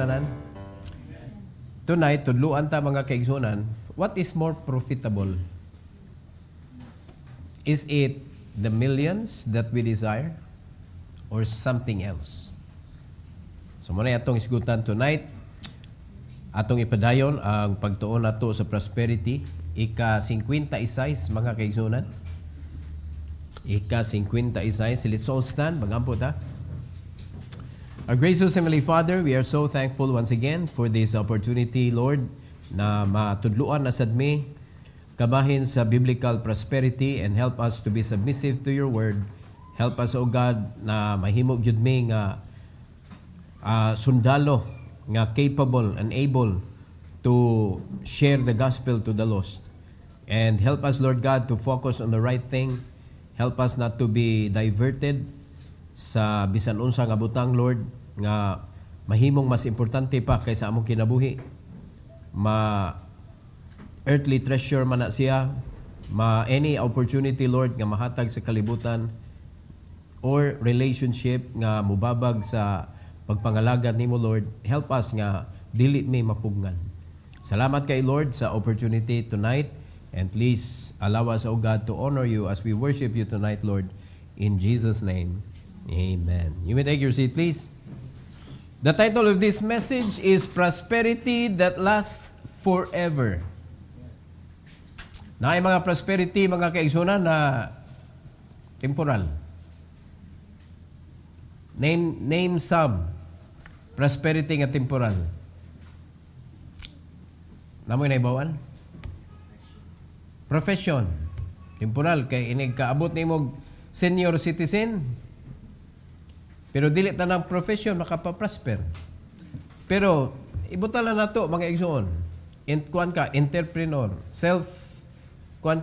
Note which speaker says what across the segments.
Speaker 1: tanan? Tonight, tudluan ta mga kaigsunan, what is more profitable? Is it the millions that we desire or something else? So muna atong isgutan tonight. Atong ipadayon ang pagtuon nato sa prosperity. Ika-56 mga kaigsunan. Ika-56. Let's all stand. Magampo ta. Our gracious Heavenly Father, we are so thankful once again for this opportunity, Lord, na matudluan na sadmi kabahin sa biblical prosperity and help us to be submissive to your word. Help us, O God, na mahimog yun mi nga sundalo nga capable and able to share the gospel to the lost. And help us, Lord God, to focus on the right thing. Help us not to be diverted sa bisan unsa nga butang, Lord, nga mahimong mas importante pa kaysa among kinabuhi. Earthly treasure man na siya, any opportunity, Lord, nga mahatag sa kalibutan or relationship nga mubabag sa pagpangalagad nimo, Lord, help us nga dili mi mapugnan. Salamat kay Lord sa opportunity tonight, and please allow us, O God, to honor you as we worship you tonight, Lord, in Jesus' name. Amen. You may take your seat, please. The title of this message is Prosperity That Lasts Forever. Na mga prosperity, mga kaigsunan, na temporal. Name some prosperity nga temporal. Namoy na ibawan? Profession. Temporal. Kay inig kaabot ni mo senior citizen, pero dili tanang profession makapaprosper. Pero ibutala na to mga igsoon. Kuan ka entrepreneur,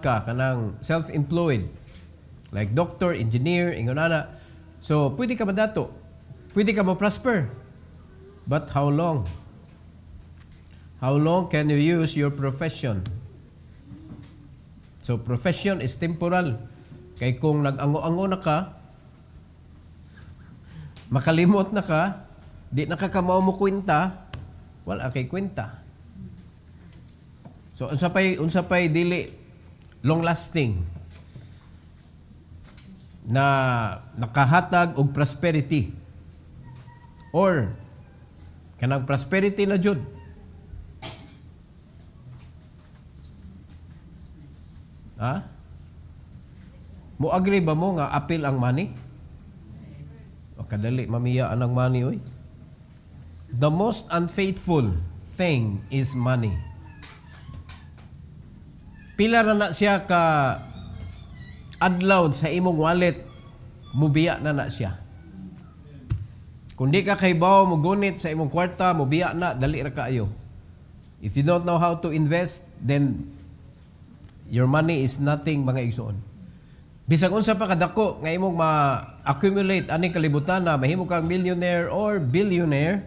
Speaker 1: kanang self-employed, like doctor, engineer, ingonana. So pwede ka madato, pwede ka mo-prosper. But how long? How long can you use your profession? So profession is temporal. Kay kung nag-ango-ango na ka, makalimot na ka, di nakakamaw mo kwenta, wala kay kwenta. So unsa pay dili long lasting na nakahatag og prosperity, or kanang prosperity na jud. Mo agree ba mo nga apil ang money? Kadali mamiya ang money, oy. The most unfaithful thing is money. Pila na siya ka adlaw sa imong wallet, mubiya na siya. Kung di ka kaybaw mo gunit sa imong kwarta, mubiya na, dali ra kaayo. If you don't know how to invest, then your money is nothing, mga igsoon. Bisag unsa pa kadako nga imong ma-accumulate aning kalibutan na mahimo kang millionaire or billionaire,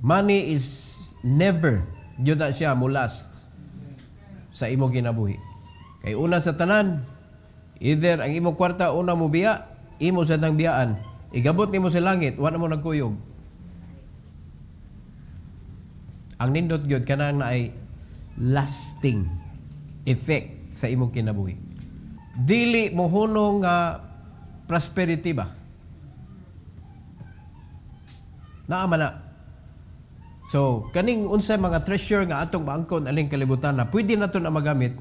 Speaker 1: money is never yun na siya mo last sa imong kinabuhi. Kay una sa tanan, either ang imong kwarta una mo biya, imo sa tang biyaan, igabot nimo sa langit, wala mo nagkuyog. Ang nindot gyud kanang na ay lasting effect sa imong kinabuhi. Dili mo hunong prosperity ba? Naama na. So, kaning unsay mga treasure nga atong maangkon aling kalibutan na pwede nato na magamit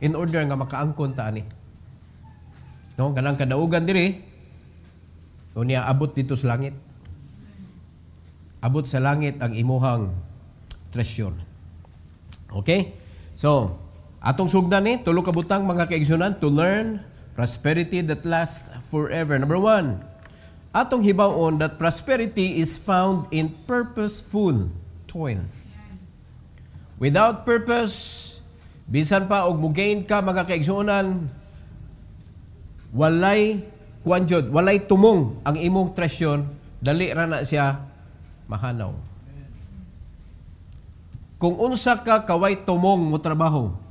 Speaker 1: in order nga makaangkon ta ani. No, kanang kadaugan diri, unya abot dito sa langit. Abot sa langit ang imuhang treasure. Okay? So, atong sugdan ni tulo ka butang mga kaigsunan to learn prosperity that lasts forever. Number 1, atong hibaw-on that prosperity is found in purposeful toil. Without purpose, bisan pa og mugain ka mga kaigsunan, walay kuanjod, walay tumong ang imong treasure, dali ra na siya mahanaw. Kung unsa ka kaway tumong mo trabaho,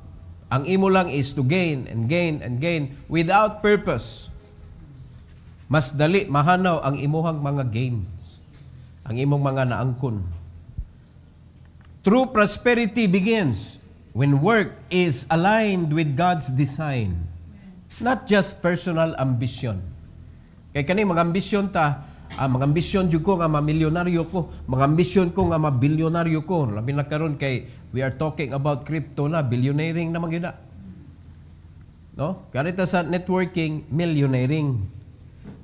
Speaker 1: ang imo lang is to gain and gain and gain without purpose, mas dali mahanaw ang imuhang mga gains. ang imong mga naangkon. True prosperity begins when work is aligned with God's design, not just personal ambition. Kay kani mga ambisyon ta, mga ambisyon jud ko nga mamilyonaryo ko, mga ambisyon ko nga mabilyonaryo ko. Labi na karon kay we are talking about crypto na, billionairing naman gyud na. No? Karita sa networking, millionairing.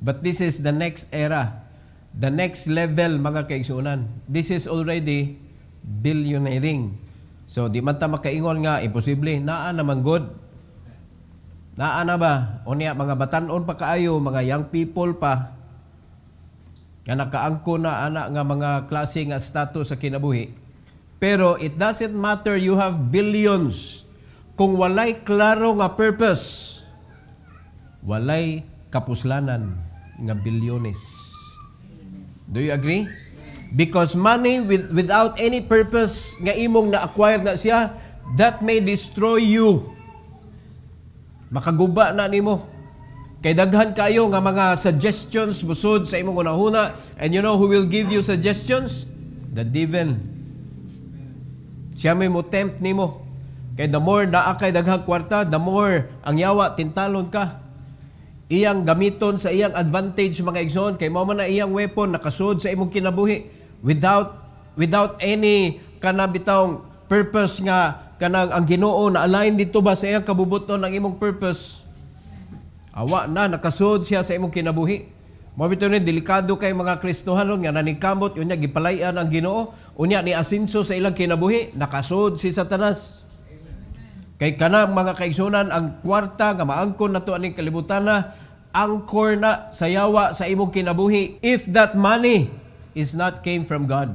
Speaker 1: But this is the next era. The next level, mga kaigsuunan. This is already billionairing. So, di man ta makaingon nga, imposible. Naa naman good. Naa na ba? O niya, mga batanon pa kaayo, mga young people pa, nga nakaangko na ana nga mga klase nga status sa kinabuhi. Pero it doesn't matter you have billions. Kung walay klaro nga purpose, walay kapuslanan nga bilyones. Do you agree? Because money without any purpose nga imong na-acquire na siya, that may destroy you. Makaguba na nimo. Kay daghan kayo nga mga suggestions busod sa imong unahuna, and you know who will give you suggestions? The devil. Siya may mo tempt nimo. Kay the more naa kay daghang kwarta, the more ang yawa tintalon ka. Iyang gamiton sa iyang advantage mga igsoon, kay mao man na iyang weapon nakasud sa imong kinabuhi without any kanabitawng purpose nga kanang ang Ginoo na align dito ba sa iyang kabubuton ng imong purpose. Awa na nakasud siya sa imong kinabuhi. Mao bitaw ni delikado kay mga Kristohanon nga naningkamot unya gipalayan ang Ginoo, unya ni asinso sa ilang kinabuhi, nakasud si Satanas. Kay kanang mga kaigsunan, ang kwarta nga maangkon nato aning kalibutan na angkor na sa yawa sa imong kinabuhi if that money is not came from God.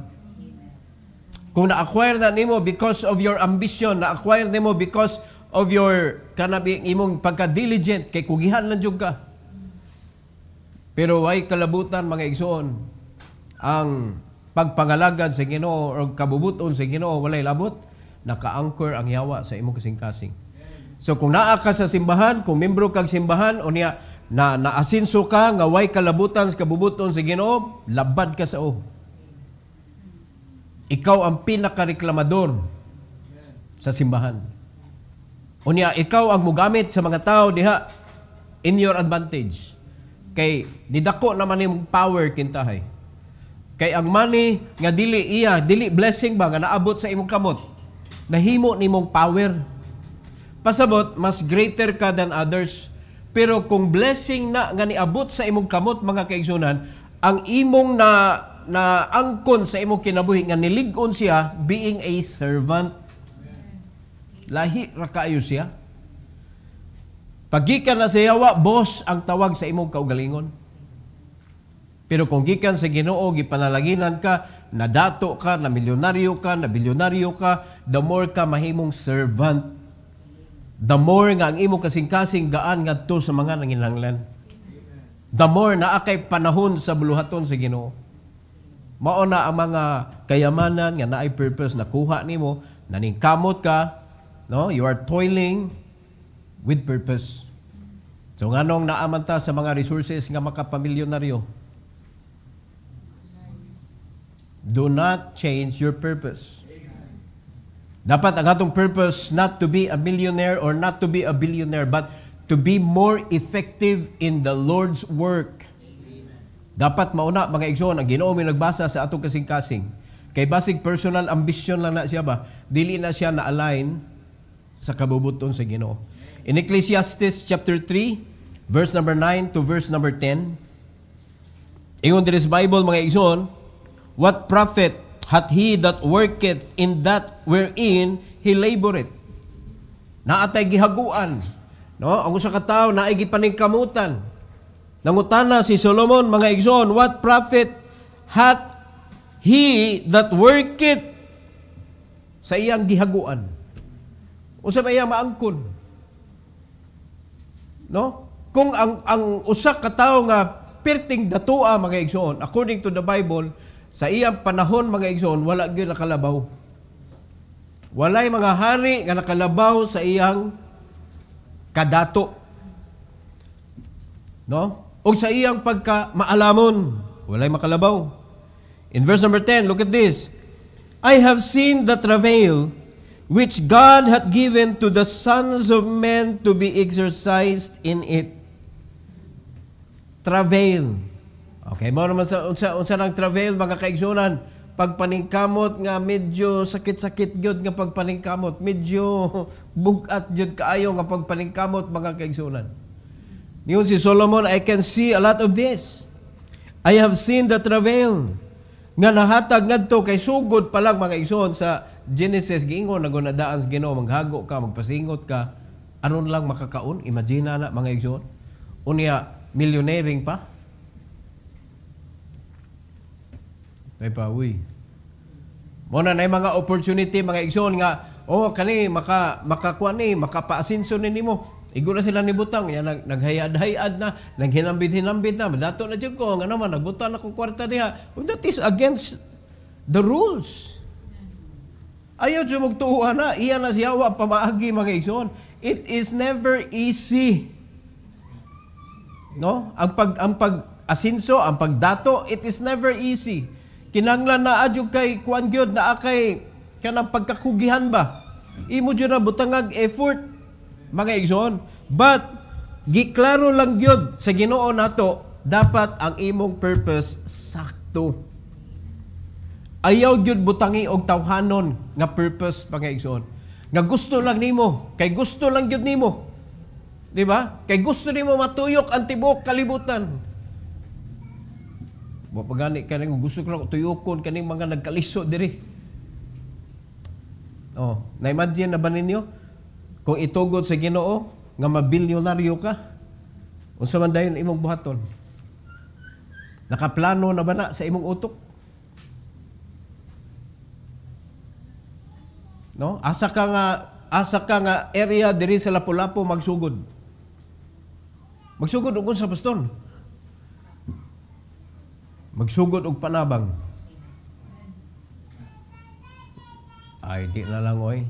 Speaker 1: Kung na-acquire na nimo because of your ambition, na-acquire nimo because of your kanabing imong pagka-diligent, kay kugihan lang jud ka. Pero way kalabutan mga igsoon, ang pagpangalagad sa Ginoo o kabubuton sa Ginoo walay labot, naka-anchor ang yawa sa imong kasing-kasing. So kung naa ka sa simbahan, kung membro kag simbahan o niya na naasinso ka nga way kalabutan sa kabubuton sa Ginoo, labad ka sa Ikaw ang pinakareklamador sa simbahan. O niya, ikaw ang mugamit sa mga tao diha in your advantage. Kay nidako naman imong power kintahay. Kay ang money nga dili blessing ba nga naabot sa imong kamot, nahimo nimong power. Pasabot, mas greater ka than others. Pero kung blessing na nga niabot sa imong kamot, mga kaigsunan, ang imong na angkon sa imong kinabuhi nga nilig-on siya being a servant. Lahi ra kaayo siya. Paggikan na sa yawa, boss ang tawag sa imong kaugalingon. Pero kung gikan sa Ginoo, gipanalaginan ka, nadato ka, na milyonaryo ka, na bilyonaryo ka, the more ka mahimong servant. The more nga ang imong kasing-kasing gaan ngadto sa mga nanginahanglan. The more na akay panahon sa buluhaton sa Ginoo. Mao na ang mga kayamanan nga naay purpose na kuha nimo, naningkamot ka, no? You are toiling with purpose. So nganong naaman ta sa mga resources nga makapamilyonaryo? Do not change your purpose. Dapat ang atong purpose not to be a millionaire or not to be a billionaire, but to be more effective in the Lord's work. Dapat mauna mga igsoon, ang Ginoo may nagbasa sa atong kasing-kasing. Kay basig personal ambition lang na siya ba? Dili na siya na-align sa kabubuton sa Ginoo. In Ecclesiastes chapter 3, verse number 9 to verse number 10, ingon diri sa Bible mga igsoon, what profit hath he that worketh in that wherein he laboreth? Naatay gihaguan, no? Ang usa ka tawo naay gipaningkamutan. Nangutana si Solomon mga igsoon, what profit hath he that worketh sa iyang gihaguan? Unsa ba iyang maangkon? No? Kung ang usa ka tawo nga perting datua mga igsoon, according to the Bible, sa iyang panahon mga igsoon, wala gyud nakalabaw. Walay mga hari nga nakalabaw sa iyang kadato. No? O sa iyang pagka maalamon, walay makalabaw. In verse number 10, look at this. I have seen the travail which God hath given to the sons of men to be exercised in it. Travail. Okay, mo naman sa unsa nang travail mga kaigsunan, pagpaningkamot nga medyo sakit-sakit gyud nga pagpaningkamot, medyo bugat gyud kaayo nga pagpaningkamot mga kaigsunan. Niyon si Solomon, I can see a lot of this. I have seen the travail nga nahatag ngadto kay sugod pa lang mga igsoon sa Genesis giingon nagunadaan sa Ginoo maghago ka magpasingot ka aron lang makakaon, imagine na mga igsoon unya millionairing pa ay pa uy mo na mga opportunity mga igsoon nga kani makakuan ni makapaasinso ni nimo. Igo na sila ni butang, naghayad-hayad na, naghinambid-hinambid na, dato na dyan ko, nga naman, nagbutang na kong kwarta diha. Well, that is against the rules. Ayaw dyan magtuuhan na, iya na siyawa, pamaagi mga igsoon. It is never easy. No? Ang pag-asinso, ang pagdato, it is never easy. Kinanglan na adyo kay kuan gyud na akay kanang pagkakugihan ba? Imo dyan na butangag effort, mga igsoon. But, giklaro lang gyud sa Ginoo nato, dapat ang imong purpose sakto. Ayaw gyud butangi og tawhanon nga purpose, mga igsoon. Nga gusto lang nimo, kay gusto lang gyud nimo. Di ba? Kay gusto nimo matuyok ang tibuok kalibutan. Wa pagani kaning gusto ko lang tuyokon kaning mga nagkaliso diri. Na-imagine na ba ninyo? Kung itugod sa Ginoo nga mabilyonaryo ka, unsa man dayon imong buhaton? Nakaplano na ba na sa imong utok? No? Asa ka nga area diri sa Lapu-Lapu magsugod. Magsugod og unsa pastor? Magsugod og panabang. Ay, di na lang oy.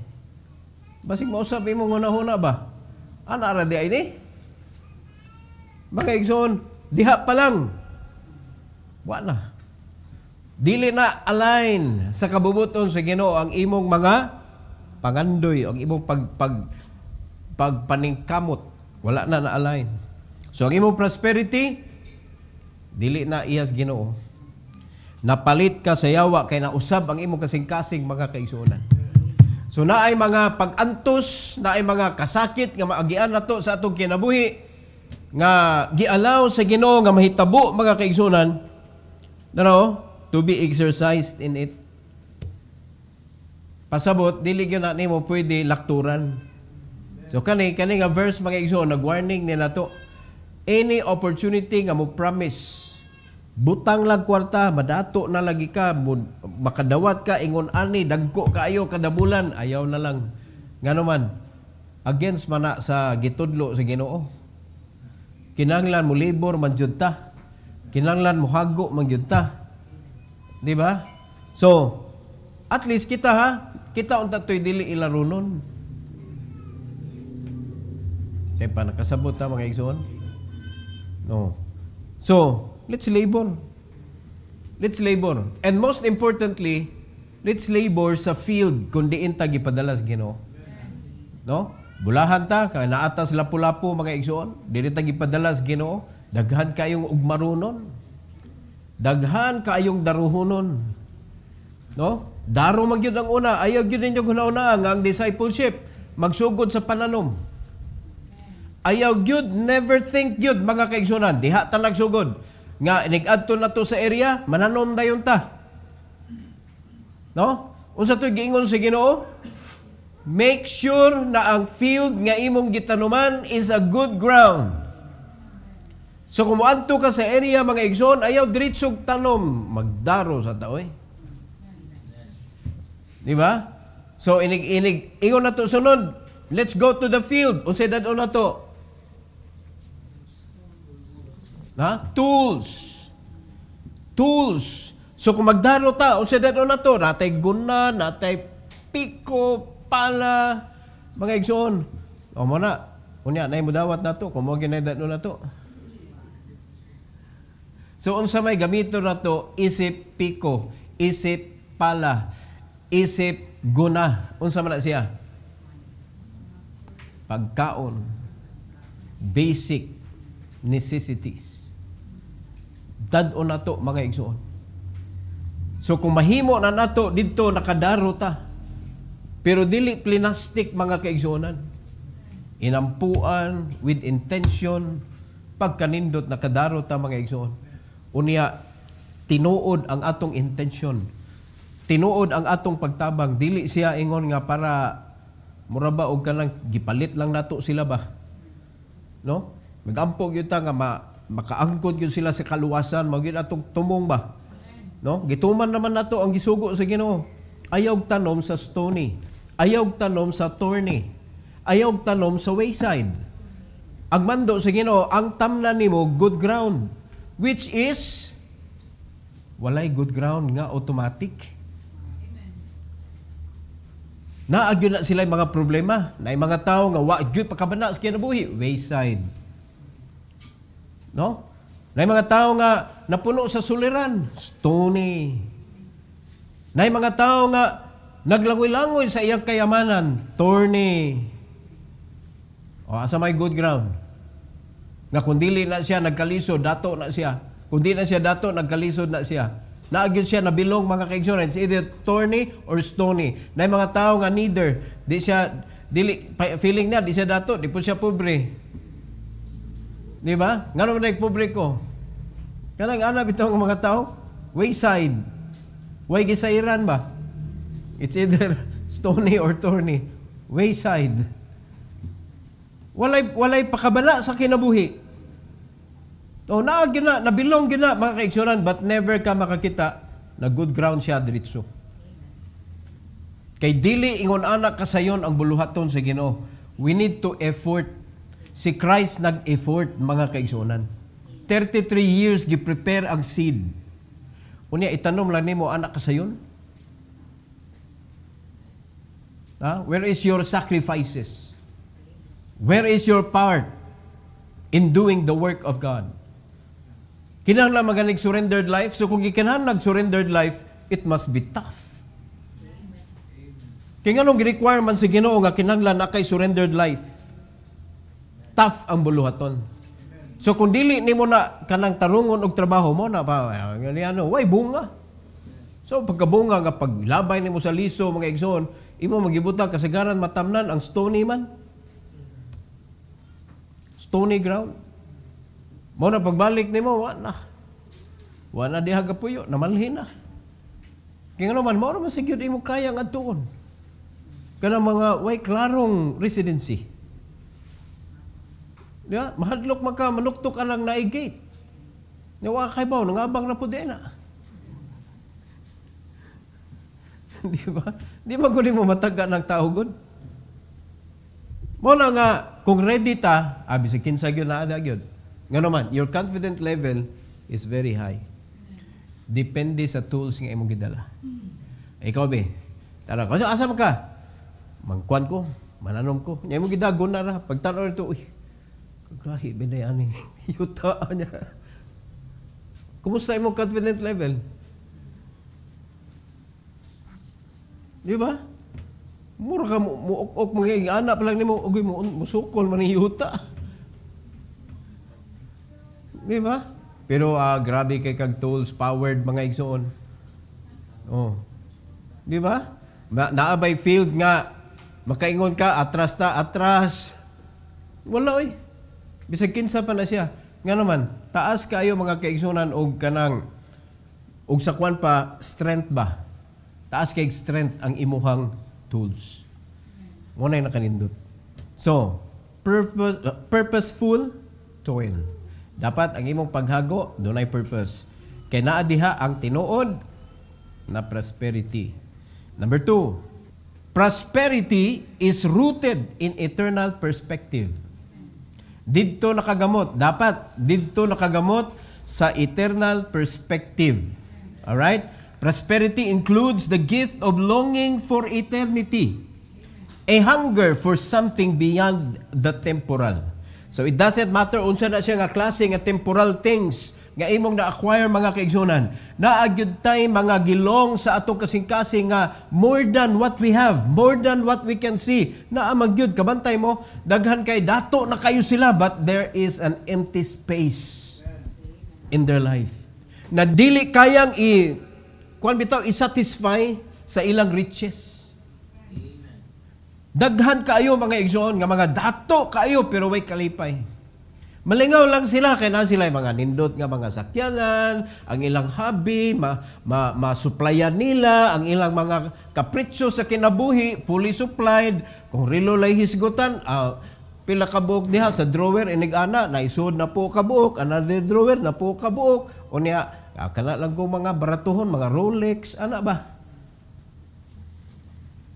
Speaker 1: Basig mausap imong una-una ba? Ana ra di ay ni? Mga igsoon, diha pa lang. Wa na. Dili na align sa kabubuton sa Ginoo ang imong mga pangandoy, ang imong pagpaningkamot. Wala na na-align. So ang imong prosperity, dili na iyas Ginoo. Napalit ka sa yawa kay nausab ang imong kasing-kasing mga kaigsuonan. So naay mga pag-antos, naay mga kasakit nga maagian nato sa atong kinabuhi nga gialaw sa Ginoo nga mahitabo mga kaigsunan, to be exercised in it. Pasabot dili gyud na nimo pwede lakturan. So kani nga verse mga igsoon nag-warning ni nato. Any opportunity nga mo promise butang lang kwarta, madato na lagi ka, makadawat ka, ingon ani, dagko kaayo kada bulan, ayaw na lang. Nga naman, against mana sa gitudlo sa Ginoo. Kinanglan mo labor man jud ta. Kinanglan mo hago man jud ta. Di ba? So, at least kita unta toy dili ilarunon. Kaya pa nakasabot ta mga igsoon? No. So, let's labor. Let's labor. And most importantly, let's labor sa field kung diin ta gipadala sa Ginoo. No? Bulahan ta, kaya naatas Lapu-Lapu mga igsoon, dili ta gipadala sa Ginoo, daghan kayong ugmarunon. Daghan kayong daruhonon. No? Daro man gyud ang una, ayaw gyud ninyo guna-una nga ang discipleship magsugod sa pananom. Ayaw gyud, never think gyud mga kaigsunan, diha ta nagsugod. Nga inig-adto na to sa area, mananom dayon ta. No? Unsa to giingon sa Ginoo? Make sure na ang field nga imong gitanuman is a good ground. So kung moadto ka sa area mga igsoon, ayaw diretsog tanom, magdaro sa taoy. Di ba? So ingon na to sunod, let's go to the field. Unsay dadon na to? Tools. So kung magdaro ta, unsay dadon na to? Natay guna, natay piko, pala, mga igsoon. O mo na, unya, na mo dawat na to, kung mo ginay dadon na to. So unsa may gamito na to, isip piko, isip pala, isip guna. Unsa man na siya? Pagkaon, basic necessities. Dad-on na to, mga igsoon. So kung mahimo na nato dito nakadaro ta. Pero dili plinastic, mga kaigsuonan. Inampuan with intention, pagkanindot nakadaro ta, mga igsoon. Unya tinuod ang atong intention. Tinuod ang atong pagtabang. Dili siya ingon nga para mura ba og kanang gipalit lang nato sila ba? No? Magampog yun ta nga makaangkod yun sila sa kaluwasan, magyud atong tumong ba? No? Gituman naman nato ang gisugo sa Ginoo. Ayaw tanom sa stony. Ayaw tanom sa thorny. Ayaw tanom sa wayside. Ang mando sa Ginoo, ang tamnan nimo good ground, which is walay good ground nga automatic. Naagyo na sila mga problema. Na mga tao nga wa gyud pakabana sa kinabuhi, wayside. No? Na mga tao nga napuno sa suliran, stony. Na mga tao nga naglangoy-langoy sa iyang kayamanan, thorny. O asa may good ground? Nga kung dili na siya nagkalisod, dato na siya. Kung di na siya dato, nagkalisod na siya. Naagyon siya nabilong, mga kaigsoon. It's either thorny or stony. Na mga tao nga neither. Di siya, feeling niya, di siya dato, di po siya pobre. Di ba? Nga naman na pobre ko. Kanang anap itong mga tao, wayside. Way gisairan ba? It's either stony or thorny. Wayside. Walay pakabala sa kinabuhi. O naagyon na, nabilong gina, mga kaigsuran, but never ka makakita na good ground siya diretso. Kay dili ingon anak kasayon ang buluhaton sa Ginoo. We need to effort. Si Christ nag-effort, mga kaigsunan. 33 years gi-prepare ang seed. Unya itanom lang nimo anak kasayon. Where is your sacrifices? Where is your part in doing the work of God? Kinahanglan maganig surrendered life. So kung gikinahanglan surrendered life, it must be tough. Kaya anong gi-require man sa Ginoo nga kinahanglan na kay surrendered life? Tough ang buluhaton. So kung dili nimo na kanang tarungon og trabaho mo na pa ano, way bunga. So pagkabunga nga paglabay nimo sa liso, mga igsoon, imo magibutang kasagaran matamnan ang stony man. Stony ground. Mo na pagbalik nimo wa na diha gapuyo, namalhin na. Kaya naman mo man sigyud imo kaya nga tuon. Kanang mga way klarong residency. Diba? Mahadlok maka, manuktok ka lang naigate. Nawa kay ba, nangabang na po din na. Di ba? Di ba guling mo mataga ng tao gud? Mo na nga, kung ready ta, sa kinsa yun na ada yun. Nga naman, your confident level is very high. Depende sa tools nga imong gidala. Ikaw be, tarang, kasi asa ka? Mangkuan ko, mananom ko. Nga imong gidagon na ra. Pagtanaw ito, uy, kagahi, binayani. Yutaan niya. Kumusta imong confident level? Di ba? Mura ka muok-ok mga anak pa lang ni mo, ugoy mo, musukol man yung yuta. Di ba? Pero grabe kay kag tools, powered mga igsoon. Oh. Di ba? Naabay field nga, makaingon ka, atras ta, atras. Wala oy. Bisag kinsa pa na siya. Nga naman, taas kayo mga kaigsunan og kanang og sakwan pa strength ba? Taas kay strength ang imuhang tools. Muna yung nakanindot. So, purposeful toil. Dapat ang imong paghago, doon ay purpose. Kay naa diha ang tinuod na prosperity. Number 2, prosperity is rooted in eternal perspective. Didto nakagamot. Dapat didto nakagamot sa eternal perspective. Alright? Prosperity includes the gift of longing for eternity. A hunger for something beyond the temporal. So it doesn't matter unsa na siya nga klase nga temporal things, nga imong na-acquire mga kaigsunan. Naagyud tay mga gilong sa atong kasing-kasing nga more than what we have, more than what we can see. Naamagyud kabantay mo, daghan kay dato na kayo sila, but there is an empty space in their life. Na dili kayang i-satisfy sa ilang riches. Daghan kayo mga igsoon nga mga dato kayo pero way kalipay. Malingaw lang sila, kaya na sila mga nindot nga mga sakyanan, ang ilang hobby, ma-supplyan nila, ang ilang mga kapritsyo sa kinabuhi, fully supplied. Kung rilo lay hisgutan, pila ka buok diha sa drawer, inig-ana, naisod na po ka buok, another drawer na po ka buok, o niya, kana lang ko mga baratuhon, mga Rolex, ana ba?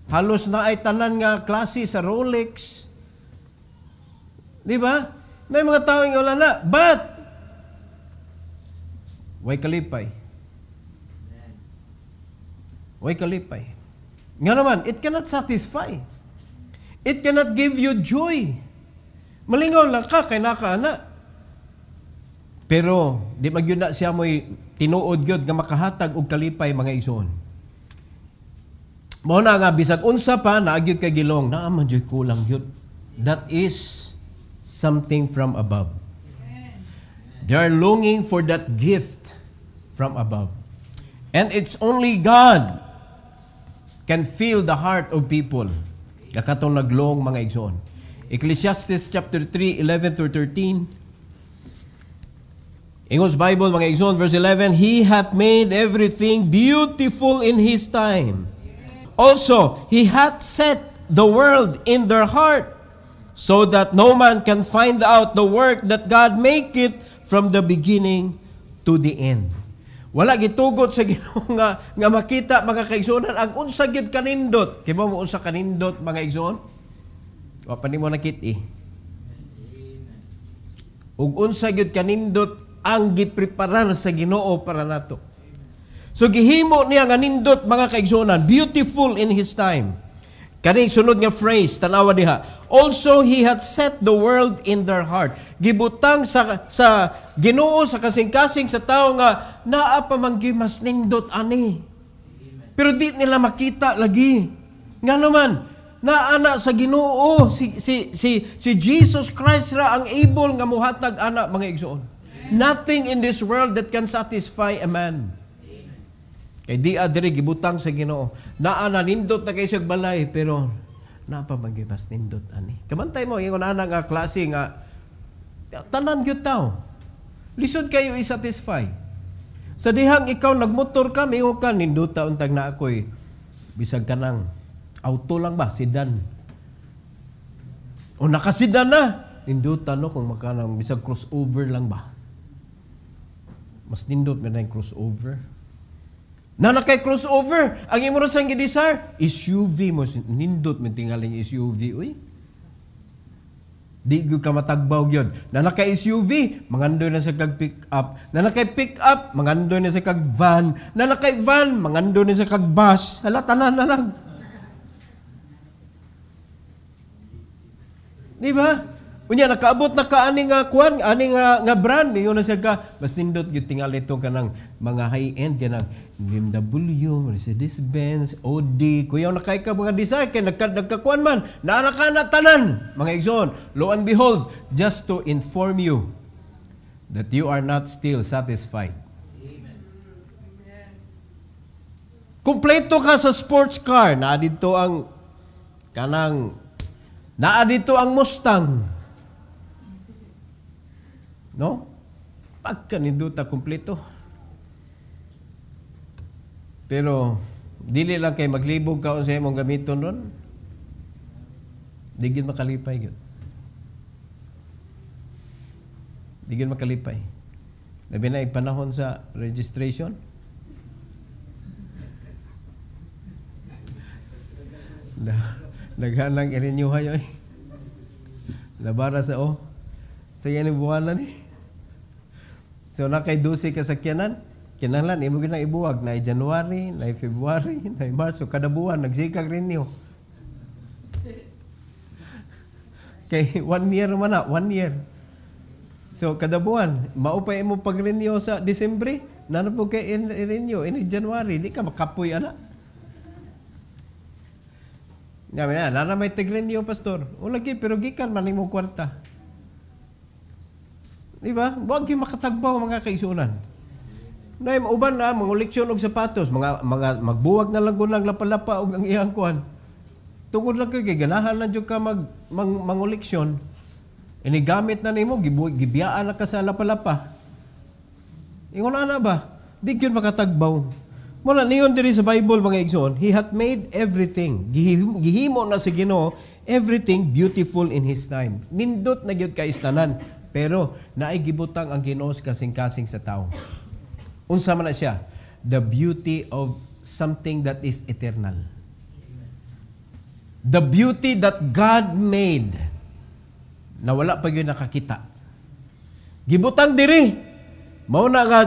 Speaker 1: Halos na ay tanan nga klase sa Rolex. Di ba? May mga tao nga wala na. But, way kalipay. Way kalipay. Nga naman, it cannot satisfy. It cannot give you joy. Malingaw lang ka, kay nakaana. Pero, di magyud na siya mo'y tinuod yun nga makahatag og kalipay mga igsoon. Mao na nga, bisag unsa pa, naagyod kay gilong, naaman joy kulang yun. That is something from above. They are longing for that gift from above. And it's only God can fill the heart of people. Kakatong naglong mga igsoon. Ecclesiastes chapter 3, 11 through 13. Ingos Bible mga igsoon, verse 11, He hath made everything beautiful in His time. Also, He hath set the world in their heart, so that no man can find out the work that God maketh from the beginning to the end. Wala gitugot sa Ginoo nga makita mga kaigsuonan ang unsa gyud kanindot. Kay mo unsa kanindot mga igsoon? Wa pa nimo nakit-i. Ug unsa gyud kanindot ang gipreparar sa Ginoo para nato. So gihimo niya nga nindot mga kaigsuonan, beautiful in His time. Kaning sunod nga phrase, tanawa diha. Also, He hath set the world in their heart. Gibutang sa Ginoo, sa kasing-kasing sa tao nga, naa pa man mas nindot ani. Pero di nila makita lagi. Nga naman, naana sa Ginoo, si Jesus Christ ra ang able nga muhatag ana mga igsoon. Nothing in this world that can satisfy a man. Kay di adiri gibutang sa Ginoo. Naa na nindot na kay siyang balay pero naa pa magimas nindot ani. Kamantay mo ingon ana nga klase nga tanan gyud taw. Lisod kayo i-satisfy. Sa dihang ikaw nagmotor ka, mingo ka nindot ta untag na ako'y bisag kanang auto lang ba sedan. O nakasidan na nindot no kung makanang bisag crossover lang ba. Mas nindot man na yung crossover. Na nakay crossover, ang imo sang gidesire, SUV mo nindot man tingaling SUV uy. Di gyud ka matagbaw gyud. Na nakay SUV, mangandoy na sa kag pick up. Na nakay pick up, mangandoy na sa kag van. Na nakay van, mangandoy na sa kag bus. Hala tanan na lang. Di ba? Unya nakaabot na ka ani nga kwan, ani nga brand, ingon na siya ka, mas nindot gyud tingali itong kanang mga high-end kanang BMW, Mercedes-Benz, Audi, kuyaw na kay ka mga desire kay nagkakwan man, naanaka na tanan, mga igsoon. Lo and behold, just to inform you that you are not still satisfied. Kumpleto ka sa sports car, naa dito ang Mustang. No? Pagka ninduta kumpleto. Pero, dili lang kay maglibog ka sa imong gamiton ron. Di gid makalipay yun. Di gid makalipay. Labi na panahon sa registration. Naghanang i-renew hayo eh. Labara sa sa yan buwanan eh. So nakay 12 kasakyanan, kinahanglan imo gyud na ibuwag na January, na February, na March, so kada buwan nagsikag renew. Kay 1 year man na, 1 year. So, kada buwan, maupay mo pag-renew sa Disyembre, nana po kay renew in January, di ka makapoy, ana. Ngayon na, nana may tag-renew, pastor. O lagi, pero gikan man imong kwarta. Di ba? Huwag yung makatagbaw mga kaisunan. Nay, uban na, mga leksyon og sapatos, mga magbuwag na lang ng lapalapa og ang iyang kuhan. Tungod lang kay ganahan na jud ka manguleksyon. Inigamit na nimo, gibiyaan na ka sa lapalapa. Ingon na ba? Di gyud makatagbaw. Mula niyon diri sa Bible mga igsoon, He hath made everything. Gihimo na sa Ginoo everything beautiful in His time. Nindot na gyud ka istanan, pero naay gibutang ang Ginoo sa kasing-kasing sa tawo. Unsa man na siya? The beauty of something that is eternal. The beauty that God made na wala pa yun nakakita. Gibutang diri. Mao na nga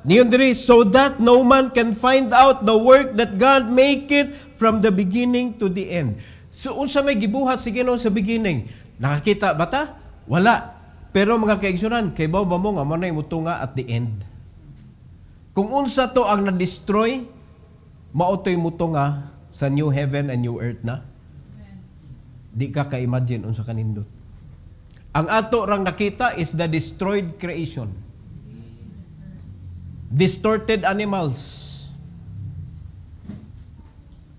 Speaker 1: niyon diri, so that no man can find out the work that God make it from the beginning to the end. So unsa may gibuhat si Ginoo sa beginning? Nakakita ba ta? Wala. Pero mga kaigsunan, kay baw ba mo nga mo na imutunga at the end. Kung unsa to ang na-destroy, mautoy mo to nga sa new heaven and new earth na. Di ka ka-imagine unsa kanindot. Ang ato rang nakita is the destroyed creation. Distorted animals.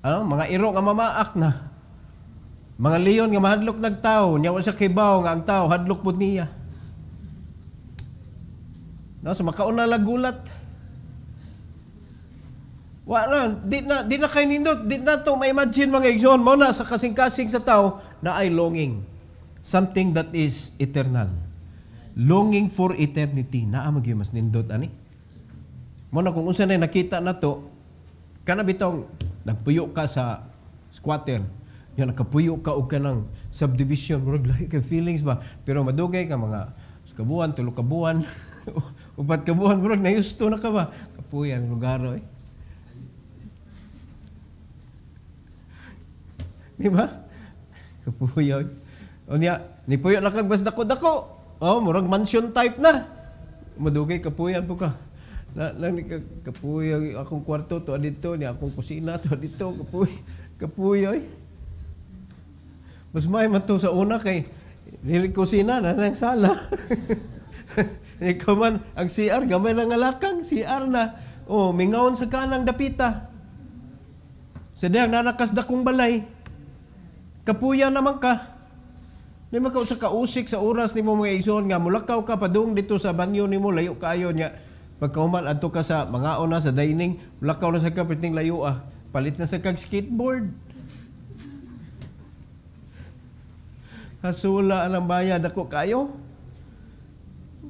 Speaker 1: Mga iro nga mamaak na. Mga leon nga mahadlok nagtao, nya wa sa kibaw nga ang tao hadlok pud niya. So makauna lagulat. Wala, di na kay nindot, di na to ma-imagine mga igsoon, mao na sa kasing-kasing sa tao na ay longing. Something that is eternal. Longing for eternity. Naa magyud mas nindot ani. Mao na kung unsa na nakita na to, kana bitong nagpuyo ka sa squatter. Yan nakapuyo ka og kanang subdivision, murag lahi ka feelings ba, pero madugay ka mga kabuan, tulo ka buwan, upat ka buwan, murag nayusto na ka ba? Kapuyan lugar oy. Di ba? Kapuyo. O niya, nipuyo na kag bas dako-dako. Oh, murag mansion type na. Madugay kapuyan po ka. Kapuyo akong kwarto to adito, ni akong kusina to adito, kapuyo. Mas may man to sa una kay dili kusina na nang sala. Ikaw man ang CR gamay na nga lakang CR na. Oh, mingawon sa kanang dapita. Sa diyang nanakas dakong balay. Kapuya naman ka. Di man ka sa kausik sa oras ni mo mga igsoon nga mulakaw ka padung dito sa banyo ni mo, layo kayo niya. Pagkauman adto ka sa mga ona sa dining, mulakaw na sa kapiting layo palit na sa kag skateboard. Hasula ang bayad ako kayo.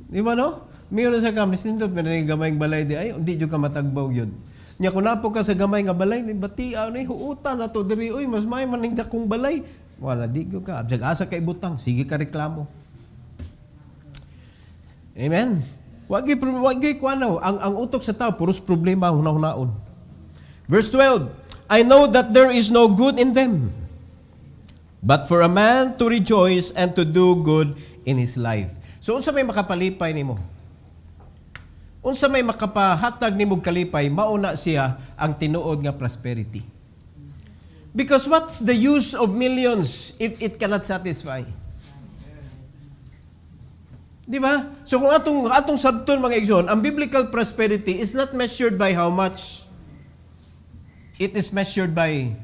Speaker 1: Di ba no? Miyo na sa kamis nindot, may gamayng balay di ay, hindi dyo ka matagbaw yun. Nya kung napo ka sa gamay nga balay, ni batia ni huutan na to diri, uy, mas may maning dakong balay. Wala, di ka. Absag asa kay butang, sige ka reklamo. Amen. Wagi kuano, ang utok sa tao, puros problema, hunahunaon. Verse 12, I know that there is no good in them, but for a man to rejoice and to do good in his life. So, unsa may makapalipay nimo? Unsa may makapahatag nimog kalipay, mauna siya ang tinuod nga prosperity. Because what's the use of millions if it cannot satisfy? Di ba? So kung atong sabton mga igsoon, ang biblical prosperity is not measured by how much. It is measured by,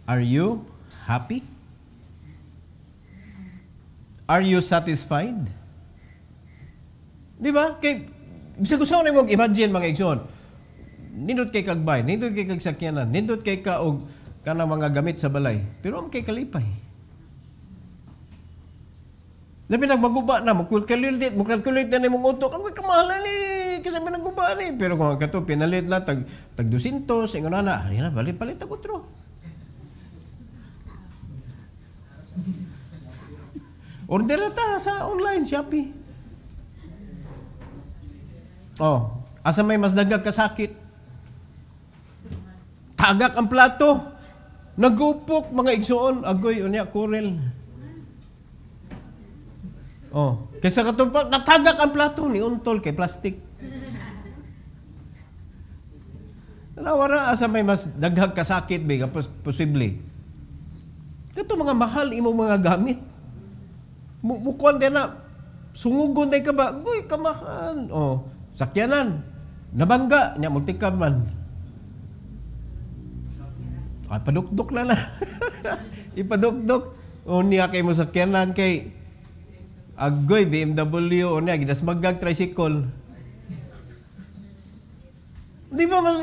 Speaker 1: are you happy? Are you satisfied? Di ba? Kay bisag usaw na mong imagine mga igsoon. Nindot kay kagbay, nindot kay kagsakyanan, nindot kay ka og kanang mga gamit sa balay. Pero am kay kalipay. Labi nagmaguba na, mukalkulit na nimong utok. Ang kamahalan ni, kasi pinagguba ni. Pero kung kato, pinalit na, tag 200, ingon na, ayun na, palit ako tro. Order na ta sa online, Shopee. Oh, asa may mas dagag kasakit. Tagak ang plato. Nagupok mga igsoon. Agoy, unya, kurel. Oh, Kaysa katumpak, natagak ang plato ni untol kay plastic. Nawara asa may mas daghag kasakit ba posible. Kato mga mahal imo mga gamit. Mukon din na sungugon day ka ba? Goy, kamahal. Oh, sakyanan. Nabangga nya multikab man. Ay padukdok na na. Ipadukdok. O niya kay mo sakyanan kay agoy BMW o niya gidas magag tricycle. Di ba mas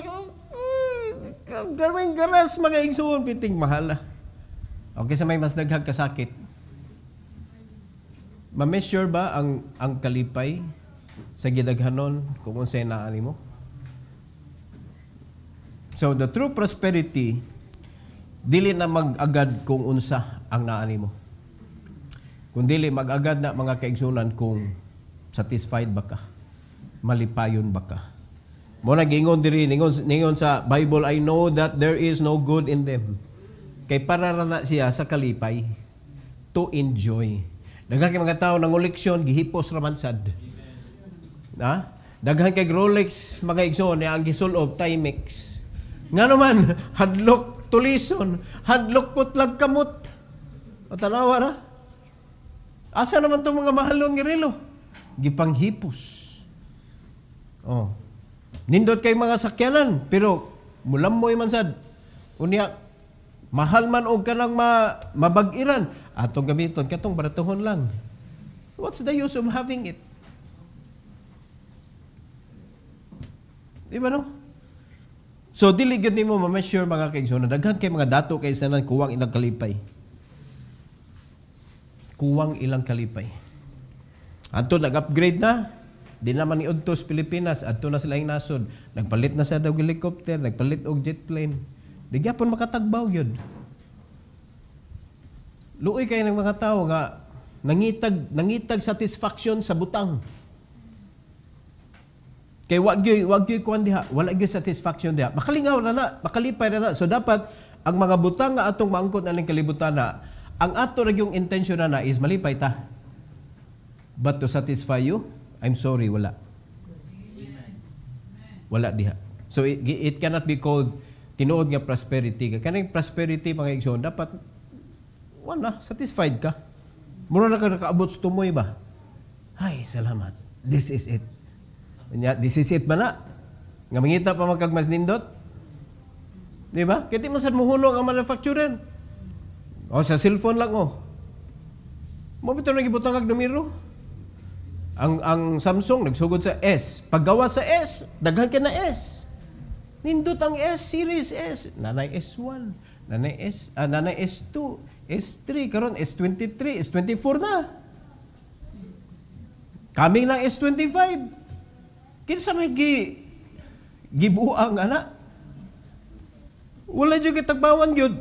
Speaker 1: garming garas mga igsuon piting mahal. Okay sa may mas daghag kasakit. Ma-measure ba ang kalipay sa gidaghanon kung unsay naani mo? So the true prosperity dili na mag-agad kung unsa ang naani mo. Kung dili mag-agad na mga kaigsunan kung satisfied ba ka, malipayon ba ka. Mo nagingon diri ningon sa Bible, I know that there is no good in them. Kay para na siya sa kalipay to enjoy. Daghan kay mga tao nang koleksyon gihipos raman sad. Ha? Daghan kay Rolex mga igsoon ang gisulob Timex. Nga naman hadlok tulison, hadlok putlag kamot. O tanawa ra. Asa naman tong mga mahalon nga relo? Gipanghipos. Oh. Nindot kay mga sakyanan, pero mulammoy man sad. Unya, mahal man og kanang mabag-iran. Atong gamiton, katong baratuhon lang. What's the use of having it? Di ba no? So, dili gud nimo ma-measure mga kaigsoon. Daghan kay mga dato kay sanan kuwang ilang kalipay. Kuwang ilang kalipay. Ato nag-upgrade na. Di naman ni Udtos, Pilipinas. Ato na sila yung nasod. Nagpalit na sa daw helicopter. Nagpalit og jet plane. Di gyapon makatagbaw yun. Luoy kayo ng mga tao nga nangitag satisfaction sa butang. Kay wag gyud kuan diha, wala gyud satisfaction diha. Makalingaw na, makalipay na. So dapat ang mga butang nga atong maangkot aning kalibutan na, ang ato ra yung intention na is malipay ta. But to satisfy you, I'm sorry, wala. Wala diha. So it cannot be called tinuod nga prosperity. Kaning prosperity mga igsoon dapat wala, satisfied ka. Mura na ka nakaabot sa tumoy ba? Ay, salamat. This is it. This is it ba na? Nga mangita pa magkagmas nindot? Di ba? Kaya di masad muhulong ang manufacturer. O sa cellphone lang o. Mabito na gibutang kag numero. Ang Samsung nagsugod sa S. Paggawa sa S, daghan ka na S. Nindot ang S, Series S. Nanay S1, nanay S2, S3, karon S23, S24 na. Coming ng S25. Kinsa may gibuang ana. Wala jud kitagbawan gyud.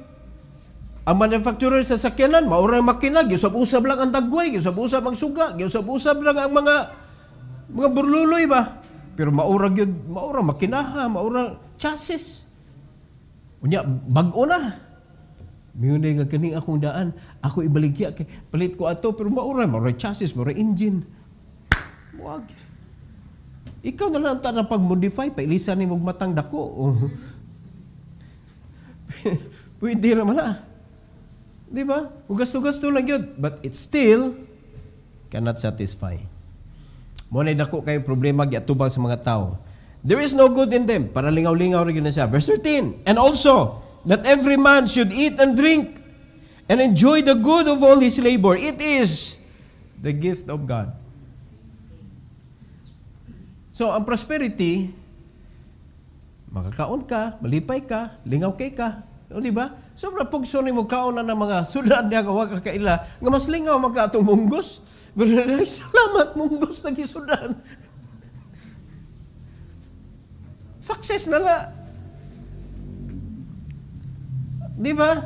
Speaker 1: Ang manufacturer sa sakyanan, maura ang makina, giusab-usab lang ang dagway, giusab-usab ang suga, giusab-usab lang ang mga burluloy ba. Pero maura gyud, maura makinaha, maura chassis. Unya bag-o na. Miyon nga kaning akong daan, ako ibaligya kay palit ko ato pero maura chassis, maura engine. Wag. Ikaw na lang ta na pag-modify, pailisan ni mong matang dako. Pwede naman na. Di ba? Ugas-ugas to lang yun. But it still cannot satisfy. Muna dako kayo problema giatubang sa mga tao. There is no good in them. Para lingaw-lingaw rin yun na siya. Verse 13. And also, that every man should eat and drink and enjoy the good of all his labor. It is the gift of God. So, ang prosperity, makakaon ka, malipay ka, lingaw kay ka, o di ba? Sobra pugso ni mo kaon na ng mga sudan niya kawa kakaila, nga mas lingaw magka atong munggos. Ay, salamat, munggos na gisudan. Success na nga. Di ba?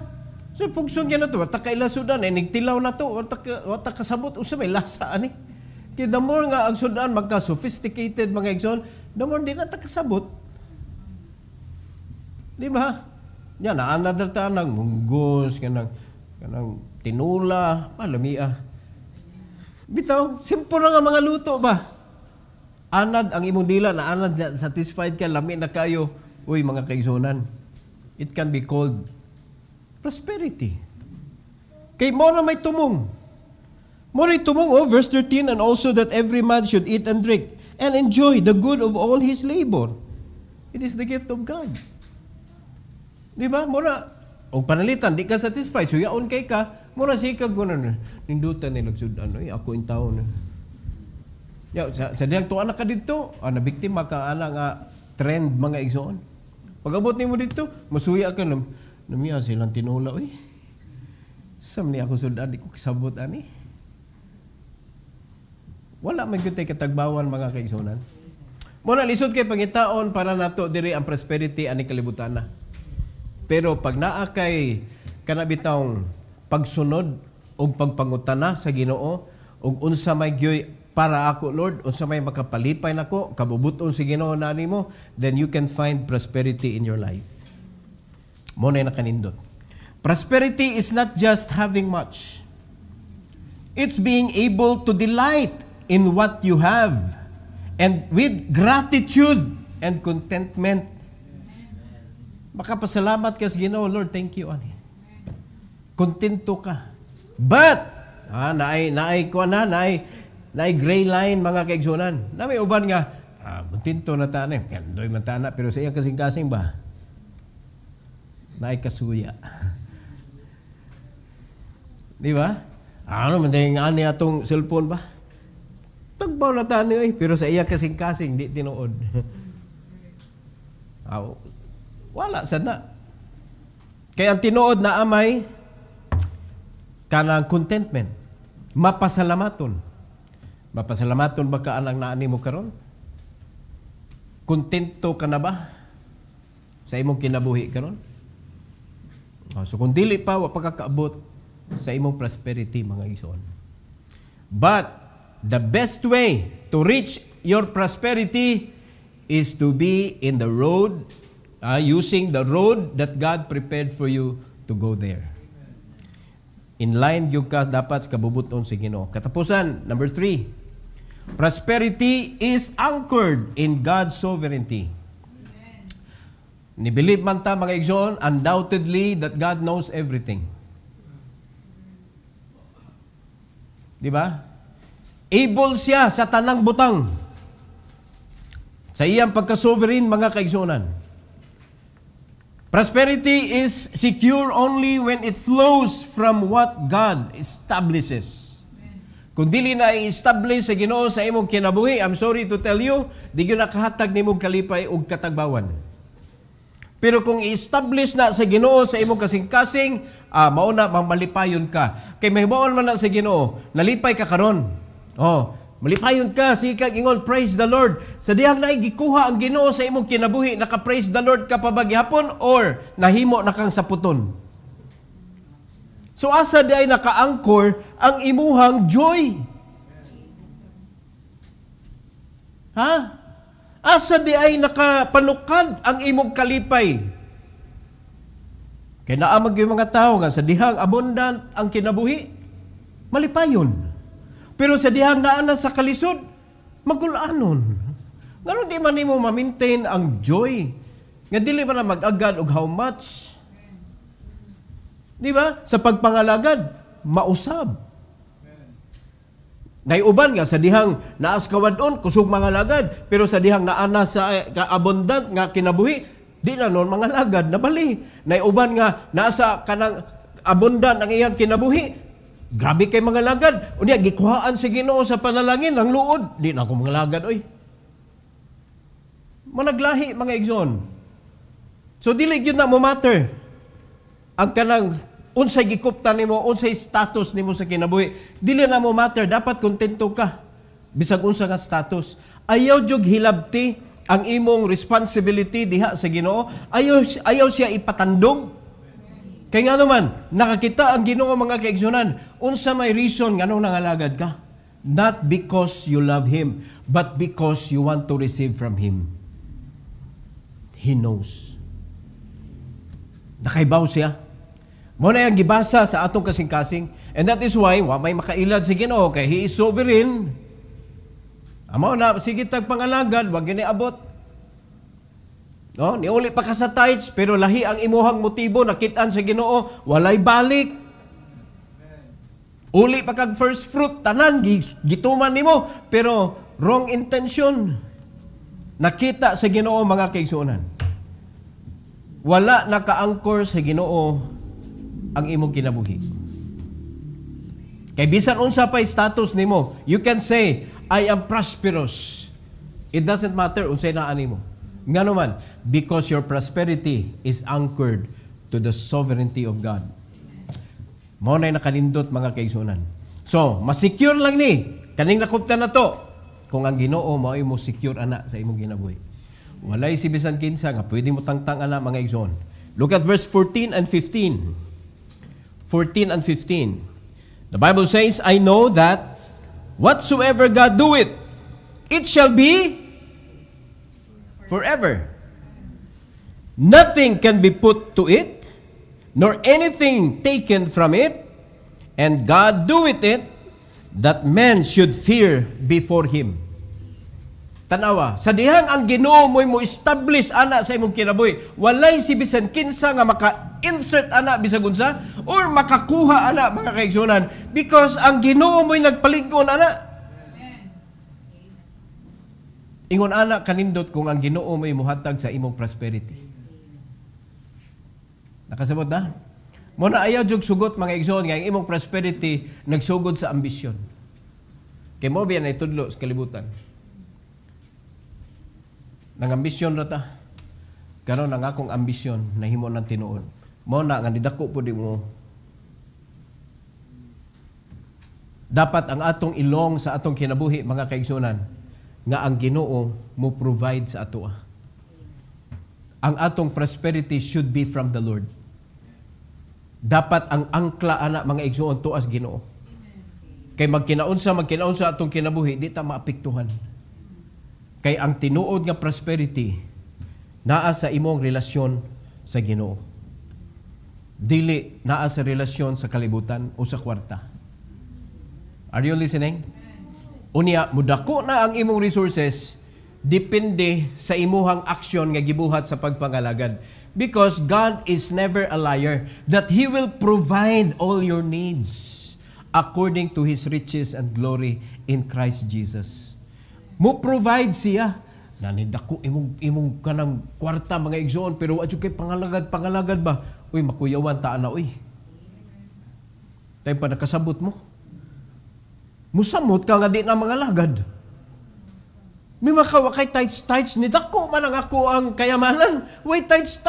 Speaker 1: So, pugso niya na to, wata kaila sudan, nigtilaw na to, wata kasabot, usa may lasa, ani. Kaya the more nga ang sudan magka-sophisticated mga igsoon, the more di na takasabot. Di ba? Yan, another tanang, munggos, kanang tinula, palamia. Bitaw, simple na nga mga luto ba? Anad ang imong dila na anad satisfied ka, lami na kayo. Uy, mga kaigsunan, it can be called prosperity. Kay mo na may tumong. Mo na tumong, verse 13, and also that every man should eat and drink and enjoy the good of all his labor. It is the gift of God. Di ba? Mo na, o panalitan, di ka satisfied, so yaon kay ka, mo na sikag mo na, nindutan ni nagsudan, ako in taon. Sa diyang tuwa na ka dito, nabiktima ka, nga trend mga igsoon. Pag-abot ni mo dito, masuya ka, namiya silang tinula, sam ni ako sudan, di ko kasabot, ani. Wala man yun tayo katagbawan mga kaigsunan. Muna, lisod kay pangitaon para nato diri ang prosperity ani kalibutan na. Pero pag naa kay kanabitang pagsunod o pagpangutana sa Ginoo o unsa may gyoy para ako, Lord, unsa may makapalipay nako, kabubuton si Ginoo na nimo, then you can find prosperity in your life. Muna na kanindot. Prosperity is not just having much. It's being able to delight in what you have and with gratitude and contentment. Makapasalamat ka sa Ginoo, Lord, thank you, ani. Kontento ka. But, naay gray line mga kaigsunan. Na may uban nga, kontento na tanan. Gandoy man tana, pero sa iya kasing-kasing ba? Naay kasuya. Di ba? Ano man dahil nga ani atong cellphone ba? Tagbaw na tayo pero sa iya kasing-kasing, di tinuod. Wala sana. Kaya ang tinuod na amay, kanang contentment. Mapasalamaton. Mapasalamaton ba ka anang naani mo karon? Kontento ka na ba sa imong kinabuhi karon? So kung dili pa, wa pagkakaabot sa imong prosperity mga igsoon. But the best way to reach your prosperity is to be in the road, using the road that God prepared for you to go there. In line yung ka dapat kabubuton sa Ginoo. Katapusan, number 3. Prosperity is anchored in God's sovereignty. Ni-believe man ta mga igsoon, undoubtedly that God knows everything. Di ba? Able siya sa tanang butang. Sa iyang pagka-sovereign, mga kaigsunan. Prosperity is secure only when it flows from what God establishes. Kung dili na i-establish sa Ginoo sa imong kinabuhi, I'm sorry to tell you, di yun nakahatag ni mong kalipay o katagbawan. Pero kung i-establish na sa Ginoo sa imong kasing-kasing, mauna mamalipayon ka. Kay mahibaon man na sa Ginoo, nalipay ka karon. Malipayon ka, sikag ingon, praise the Lord. Sa dihang na gikuha ang Ginoo sa imong kinabuhi, naka-praise the Lord ka pa bagyapon or nahimo na kang saputon. So asa di ay naka-anchor ang imuhang joy? Asa di ay nakapanukad ang imong kalipay? Kaya naamag yung mga tao nga sa dihang abundant ang kinabuhi, malipayon. Pero sa dihang naana sa kalisod, magulanon. Ngano di man nimo ma-maintain ang joy? Nga dili man na mag-agad og how much? Di ba? Sa pagpangalagad, mausab. Naiuban nga sa dihang naas kawadon, kusog mga lagad. Pero sa dihang naana sa abundant nga kinabuhi, di na nun mga lagad na bali. Naiuban nga nasa kanang abundant ang iyang kinabuhi, grabe kay mga lagad. Unya, gikuhaan si Ginoo sa panalangin, ang luod. Di na ako mga lagad, oy. Managlahi, mga igsoon. So, dili yun na mo matter. Ang kanang unsay gikuptan nimo, unsay status nimo sa kinabuhi, dili na mo matter, dapat kontento ka bisag unsa nga status. Ayaw jud hilabti ang imong responsibility diha sa Ginoo, ayaw siya ipatandog. Kay nga naman nakakita ang Ginoo mga kaigsunan, unsa may reason nganong nangalagad ka? Not because you love Him, but because you want to receive from Him. He knows. Nakaibaw siya. Mo na yung gibasa sa atong kasing-kasing. And that is why, wa may makailad sa Ginoo kay He is sovereign. Amo na, sige tagpangalagad, wag yun abot. No? Niuli pa ka sa tithes, pero lahi ang imuhang motibo, nakitaan sa Ginoo, walay balik. Uli pa kag first fruit, tanan, gituman nimo, pero wrong intention. Nakita sa Ginoo mga kaigsuonan. Wala naka-anchor sa Ginoo ang imong kinabuhi. Kay bisan unsa pa status nimo, you can say, I am prosperous. It doesn't matter unsay naa nimo. Ngano man, because your prosperity is anchored to the sovereignty of God. Mao nay nakanindot mga kaigsuonan. So, masecure lang ni kaning nakuptan na to kung ang Ginoo mao imo secure ana sa imong kinabuhi. Walay si bisan kinsa nga pwede mo tangtang ana mga igsoon. Look at verse 14 and 15. 14 and 15. The Bible says, I know that whatsoever God doeth, it shall be forever. Nothing can be put to it, nor anything taken from it, and God doeth it, that men should fear before Him. Tanawa, sa dihang ang Ginoo mo establish ana sa imong kinabuhi, walay si bisan kinsa nga maka-insert ana bisag unsa or makakuha ana mga kaigsuonan because ang Ginoo mo'y nagpalig-on ana. Ingon ana kanindot kung ang Ginoo mo'y muhatag sa imong prosperity. Nakasabot na? Mo na ayaw jug sugot mga igsoon nga ang imong prosperity nagsugod sa ambisyon. Kay mo biya na itudlo sa kalibutan. Nang ambisyon na ta. Karon ang akong ambisyon na himo ng tinuod. Mo na nga didako po di mo. Dapat ang atong ilong sa atong kinabuhi mga kaigsunan nga ang Ginoo mo provide sa ato. Ang atong prosperity should be from the Lord. Dapat ang angkla ana mga igsuon tuas Ginoo. Kay magkinaunsa atong kinabuhi di ta maapektuhan. Kay ang tinuod nga prosperity naa sa imong relasyon sa Ginoo. Dili naa sa relasyon sa kalibutan o sa kwarta. Are you listening? Unya, mudako na ang imong resources depende sa imuhang aksyon nga gibuhat sa pagpangalagad. Because God is never a liar that He will provide all your needs according to His riches and glory in Christ Jesus. Mo provide siya. Nanindako imong kanang kwarta mga igsoon pero adyo kay pangalagad ba? Uy makuyawan ta ana uy. Tay pa nakasabot mo. Musamot ka nga di na mga lagad. May makawa kay tights ni dako man ang ako ang kayamanan. Way tights.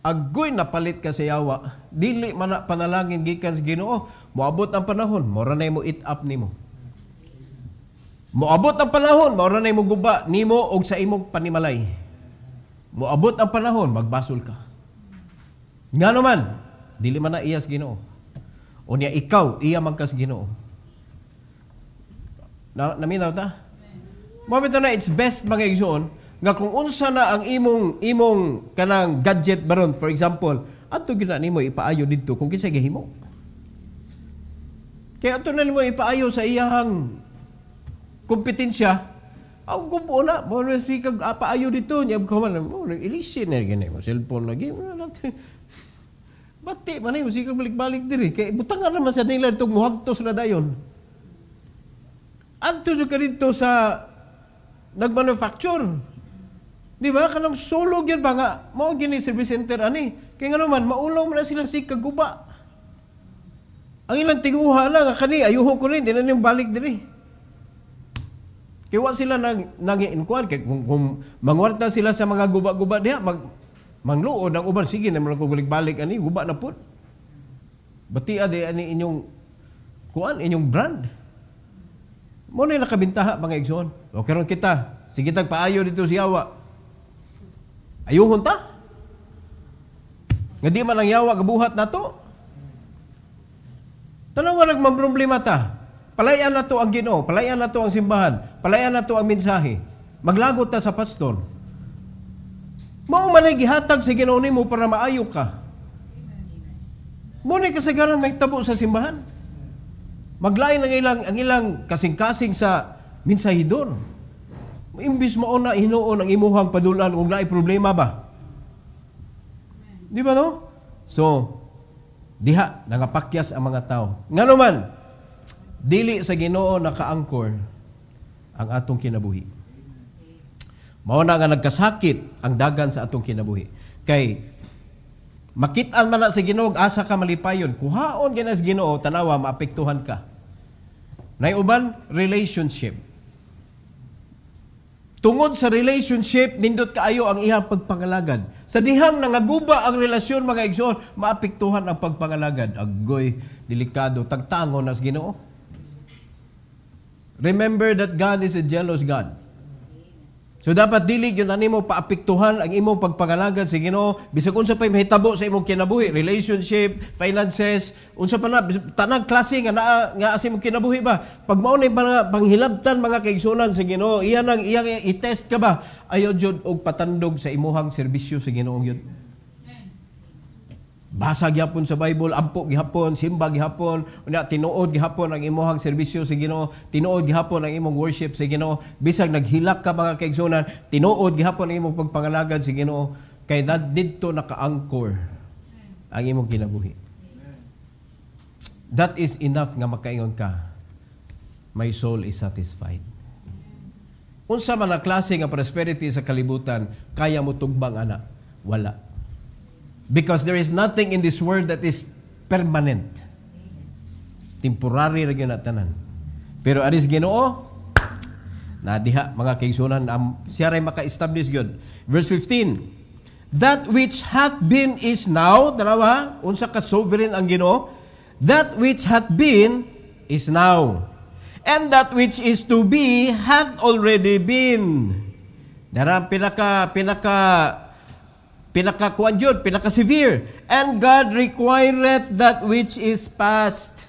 Speaker 1: Agoy napalit ka sa yawa. Dili man na panalangin gikan sa Ginoo. Moabot ang panahon, mora na mo eat up nimo. Moabot ang panahon, maura na mo guba nimo og sa imong panimalay. Moabot ang panahon, magbasol ka. Nga naman, dili man na iyas Ginoo. O niya ikaw, iya man kas Ginoo. Naminaw ta? Mabito na, it's best mga igsoon, nga kung unsa na ang imong kanang gadget baron, for example, ato gina nimo ipaayo didto kung kinsa gihimo. Kaya ato na nimo ipaayo sa iyang kompetensya, ang gupo na, mo na sikag paayo dito, niya kaman mo ilisin na gani mo cellphone lagi mo natin. Bati man mo sikag balik-balik diri kay butangan naman sa nila itong muhagtos na dayon. Adto sa kadto sa nagmanufacture. Di ba kanang solo gyud ba nga mao gini service center ani. Kay ngano man maulaw man na sila sikag guba. Ang ilang tinguha na nga kani ayuho ko rin di na ning balik diri. Kaya sila nang-inquire, kung mangwarta sila sa mga guba-guba diha, mangluod ang uban, sige na mga balik-balik, ani, guba na po. Bati ade ani inyong brand. Mo na nakabintaha mga igsoon. O karon kita, sige tagpaayo dito si Yawa. Ayuhon ta? Nga di man ang Yawa gabuhat na to. Tanawa nagmamproblema ta. Palayan na to ang Ginoo, palayan na to ang simbahan, palayan na to ang mensahe. Maglagot ta sa pastor. Mao man ay gihatag sa Ginoo nimo para maayo ka. Muna kasagaran mahitabo sa simbahan. Maglain ang ilang kasing-kasing sa minsahidor. Imbis mo na hinuon ang imuhang padulan kung naay problema ba? Di ba no? So, diha, nangapakyas ang mga tao. Nga naman, dili sa Ginoo naka-angkor ang atong kinabuhi. Mao na nga nagkasakit ang dagan sa atong kinabuhi. Kay, makit-an man na sa Ginoo, asa ka malipayon. Kuhaon gina sa Ginoo, tanawa, maapektuhan ka. Naiuban, relationship. Tungod sa relationship, nindot kaayo ang iyang pagpangalagad. Sa dihang nangaguba ang relasyon, mga igsoon, maapektuhan ang pagpangalagad. Agoy, delikado, tagtango na sa Ginoo. Remember that God is a jealous God. So dapat dili yun animo paapektuhan ang imong pagpangalagad sa Ginoo bisag unsa pay mahitabo sa imong kinabuhi, relationship, finances, unsa pa na tanang klase nga asa imong kinabuhi ba. Pag mao nay panghilabtan mga kaigsunan sa Ginoo, iyang i-test ka ba ayo jud og patandog sa imuhang serbisyo sa Ginoo yun. Basa gihapon sa Bible, ampo gihapon, simba gihapon, unya tinuod gihapon ang imong serbisyo sa Ginoo, tinuod gihapon ang imong worship sa Ginoo, bisag naghilak ka mga kaigsunan, tinuod gihapon ang imong pagpangalagad sa Ginoo, kay didto naka-anchor ang imong kinabuhi. That is enough nga makaingon ka. My soul is satisfied. Unsa man ang klase nga prosperity sa kalibutan, kaya mo tugbang ana? Wala. Because there is nothing in this world that is permanent. Temporary ra gyud tanan. Pero aris Ginoo, nadiha mga kaigsunan, siya ray maka-establish gyud. Verse 15. That which hath been is now, tanawa, unsa ka sovereign ang Ginoo? That which hath been is now. And that which is to be hath already been. Dara pinaka-kuan jud, pinaka-severe. And God requireth that which is past.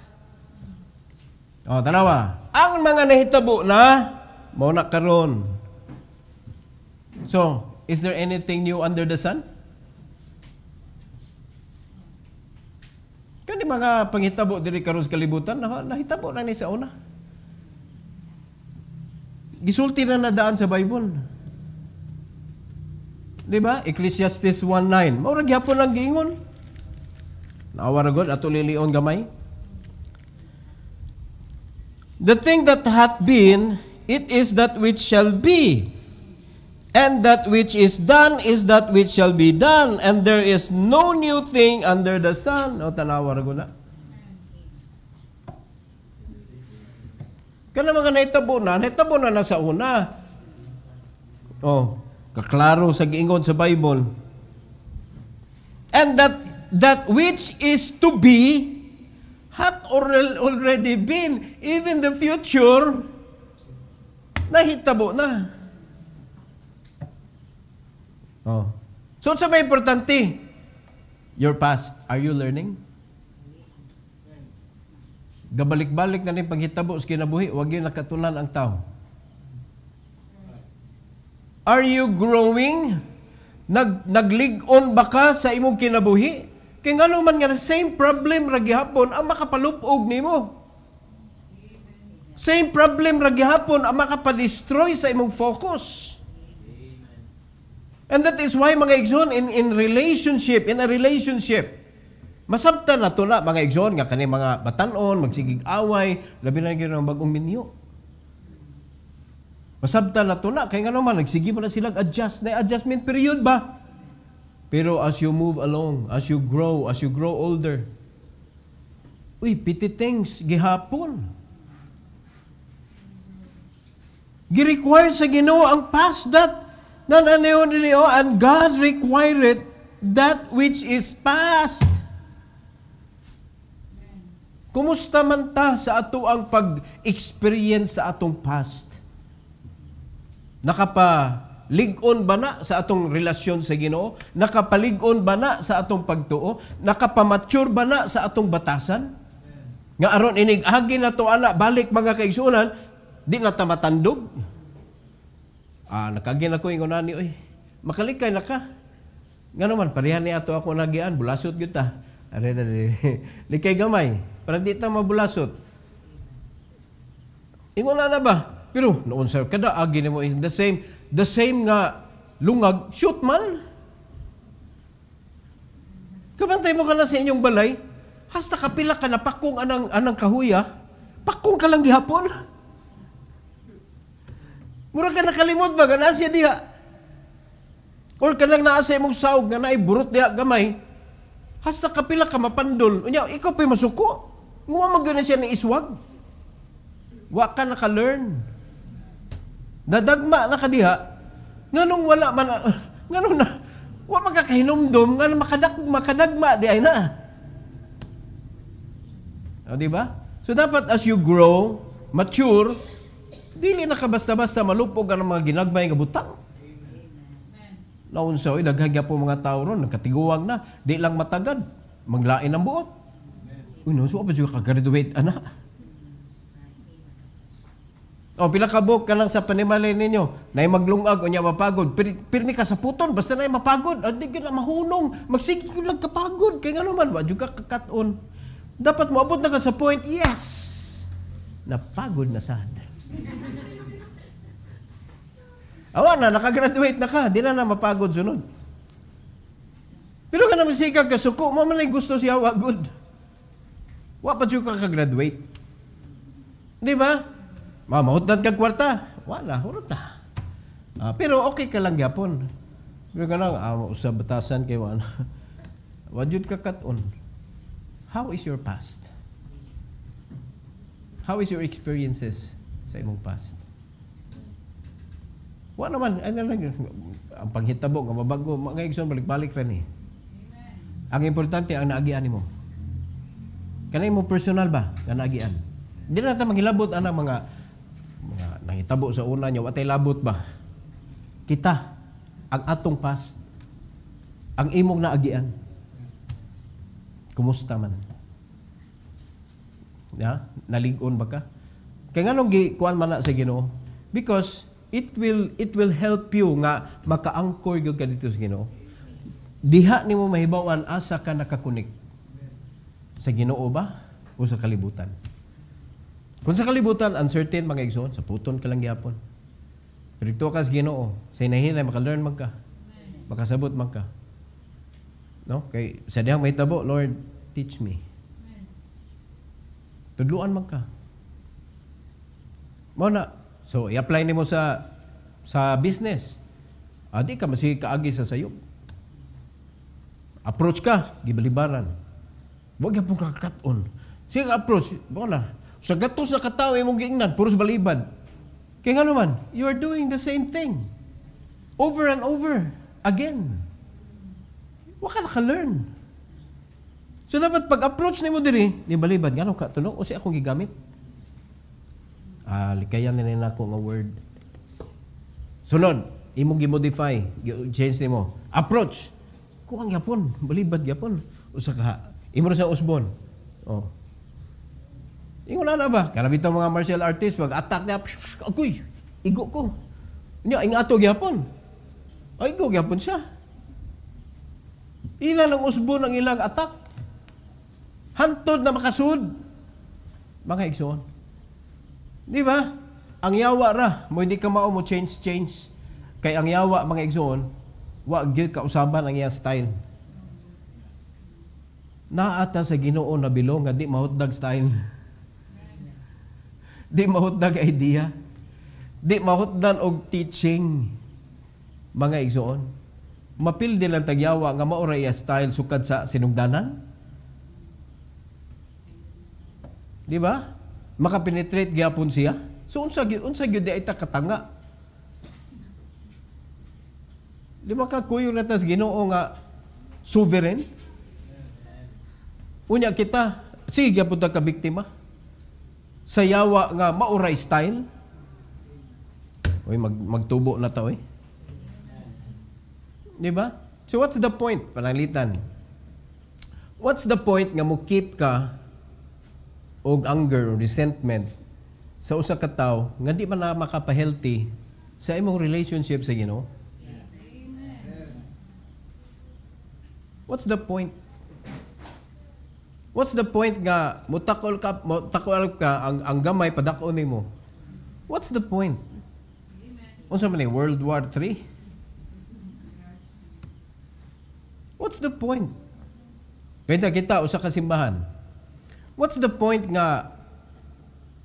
Speaker 1: O, tanawa. Ang mga nahitabo na, mao na karon. So, is there anything new under the sun? Kani mga panghitabo diri karon sa kalibutan, nahitabo na ni sa una. Gisulti na nadaan sa Bible. Diba? Ecclesiastes 1:9. Maura gyapon lang giingon. Naawa ra gud ato lilion gamay. The thing that hath been, it is that which shall be. And that which is done is that which shall be done. And there is no new thing under the sun. O tanawa ra gud na. Kana mga nahitabo na sa una. Oh, kaklaro sa giingon sa Bible. And that which is to be hath already been. Even the future, nahitabo na. Oh. So, sa may importante, your past, are you learning? Gabalik-balik na rin paghitabo sa kinabuhi, huwag yun nakatunan ang tao. Are you growing? Naglig-on ba ka sa imong kinabuhi? Kaya nga naman nga, same problem ragihapon ang makapalupog nimo. Same problem ragihapon ang makapadestroy sa imong focus. And that is why mga igsoon, in a relationship, masabtan na ito na mga igsoon, nga kani mga batanon, magsigig away, labi na gano'n bagong minyo. Masabtan na ito na, kaya nga naman, nagsige mo na silang adjust. Na adjustment period ba? Pero as you move along, as you grow older, uy, piti things, gihapon. Gi-require sa Ginoo ang past that, and God required that which is past. Kumusta man ta sa ato ang pag-experience sa atong past? Nakapaligon ba na sa atong relasyon sa Ginoo? Nakapaligon ba na sa atong pagtuo? Nakapamature ba na sa atong batasan? Nga aron inig-agi na to ana, balik mga kaigsunan, di na ta matandog. Nakagin ako ingon ani, makalikay na ka. Nga naman, parehan ni ato ako nagian, bulasot yun ta. Likay gamay. Para di ta mabulasot. Ingon na ba? Pero noon sa kada agi nimo is the same nga lungag, shoot man. Kabantay mo ka na sa inyong balay, hasta kapila ka na pakong anang kahuya, pakong ka lang gihapon. Mura ka nakalimot ba, gana siya diha. Or kanang naasa imong sawg, nga naay burot diha gamay, hasta kapila ka mapandol. Unya, ikaw pa'y masuko. Nguwa magana siya ni iswag. Wa ka naka-learn. Dadagma na ka diha, nganong wala man, nganong na, wa magkakahinomdom, nga makadagma di ay na. O, di ba? So, dapat as you grow, mature, dili na ka basta-basta malupog ang mga ginagmay nga butang. Naunsa, daghagya po mga tao ron, nagkatiguwag na, di lang matagad, maglain ang buot. Uy, no, so, pa dyan ka-graduate, ana. O, pila kabuk ka lang sa panimalay ninyo, na maglungag o niya mapagod, pirmi ka sa puton, basta na mapagod, hindi ka na mahunong, magsige ko lang kapagod, kaya nga naman, wadyo ka kakaton. Dapat mo abot na ka sa point, yes, napagod na sad. Awa na, nakagraduate na ka, di na mapagod sunod. Pero ka naman sikag ka, suko, mamalay gusto siya, wagod. Wa pa dyan ka graduate. Di ba? Mamahutdan kag kwarta. Wala, hurot na. Pero okay ka lang gyapon. Pero ka lang, usab batasan kay wala. Wajud ka katon. How is your past? How is your experiences sa imong past? Wa naman, ano lang, ang panghitabo, nga mabago, mga igsoon, balik-balik rin eh. Ang importante, ang naagian mo. Kanay mo personal ba, nga naagian? Hindi na natin maghilabot ang mga nangitabo sa una niya, watay labot ba? Kita, ang atong past, ang imong naagian. Kumusta man? Ya? Naligon ba ka? Kaya nga nung kuan man na sa Ginoo? Because it will help you nga maka-anchor ka dito sa Ginoo. Diha nimo mahibawan asa ka nakakunik. Sa Ginoo ba? O sa kalibutan? Kung sa kalibutan, uncertain mga igsoon, sa puton ka lang gyapon. Pero ito ka sa Ginoo, sa inahinay, maka-learn magka. Makasabot magka. No? Kay, sa diyang may tabo, Lord, teach me. Tudluan magka. Muna, so, i-apply nimo sa business. Di ka masih kaagi sa sayop. Approach ka, gibalibaran. Huwag yan pong kakaton. Sige approach, muna, sa gatos na katao imong giingnan, puros balibad. Kaya nga naman, you are doing the same thing. Over and over again. Wa ka naka-learn. So dapat pag-approach nimo diri, ni balibad, ngano ka tunog o si akong gigamit? Likayan na ako nga word. Sunod, imong gi-modify, change nimo. Approach. Kuang yapon, balibad yapon. Usa ka, imo sa usbon. Oh. Ingon na ba? Kana bitaw mga martial artist, mag-attack niya, agoy, igo ko. Niya, ingato gyapon. Ay, igo gyapon siya. Ilan ang usbon ang ilang attack? Hantod na makasud. Mga igsoon. Di ba? Ang yawa ra, mo hindi ka mao mo change. Kay ang yawa, mga igsoon, wa gyud kausaban ang iyang style. Naata sa Ginoo na bilong nga di mahutdag style. Di mahutdag idea. Di mahutdan og teaching. Mga igsoon. Mapil din lang tagyawa nga maura iya style sukad sa sinugdanan. Di ba? Makapenetrate gyapon siya. So unsa gyud di ay ta katanga. Di ba ka kuyo na tas Ginoo nga sovereign? Unya kita, sige gyapon ta ka biktima. Sa yawa nga mauray style. Uy, magtubo na to eh. Di ba? So what's the point? Panalitan. What's the point nga mo keep ka og anger or resentment sa usa ka tawo nga di man na makapa-healthy sa imong relationship sa Ginoo? What's the point? What's the point nga mutakol ka ang gamay padakon nimo? What's the point? Unsa man ni World War III? What's the point? Kaya kita usa ka simbahan. What's the point nga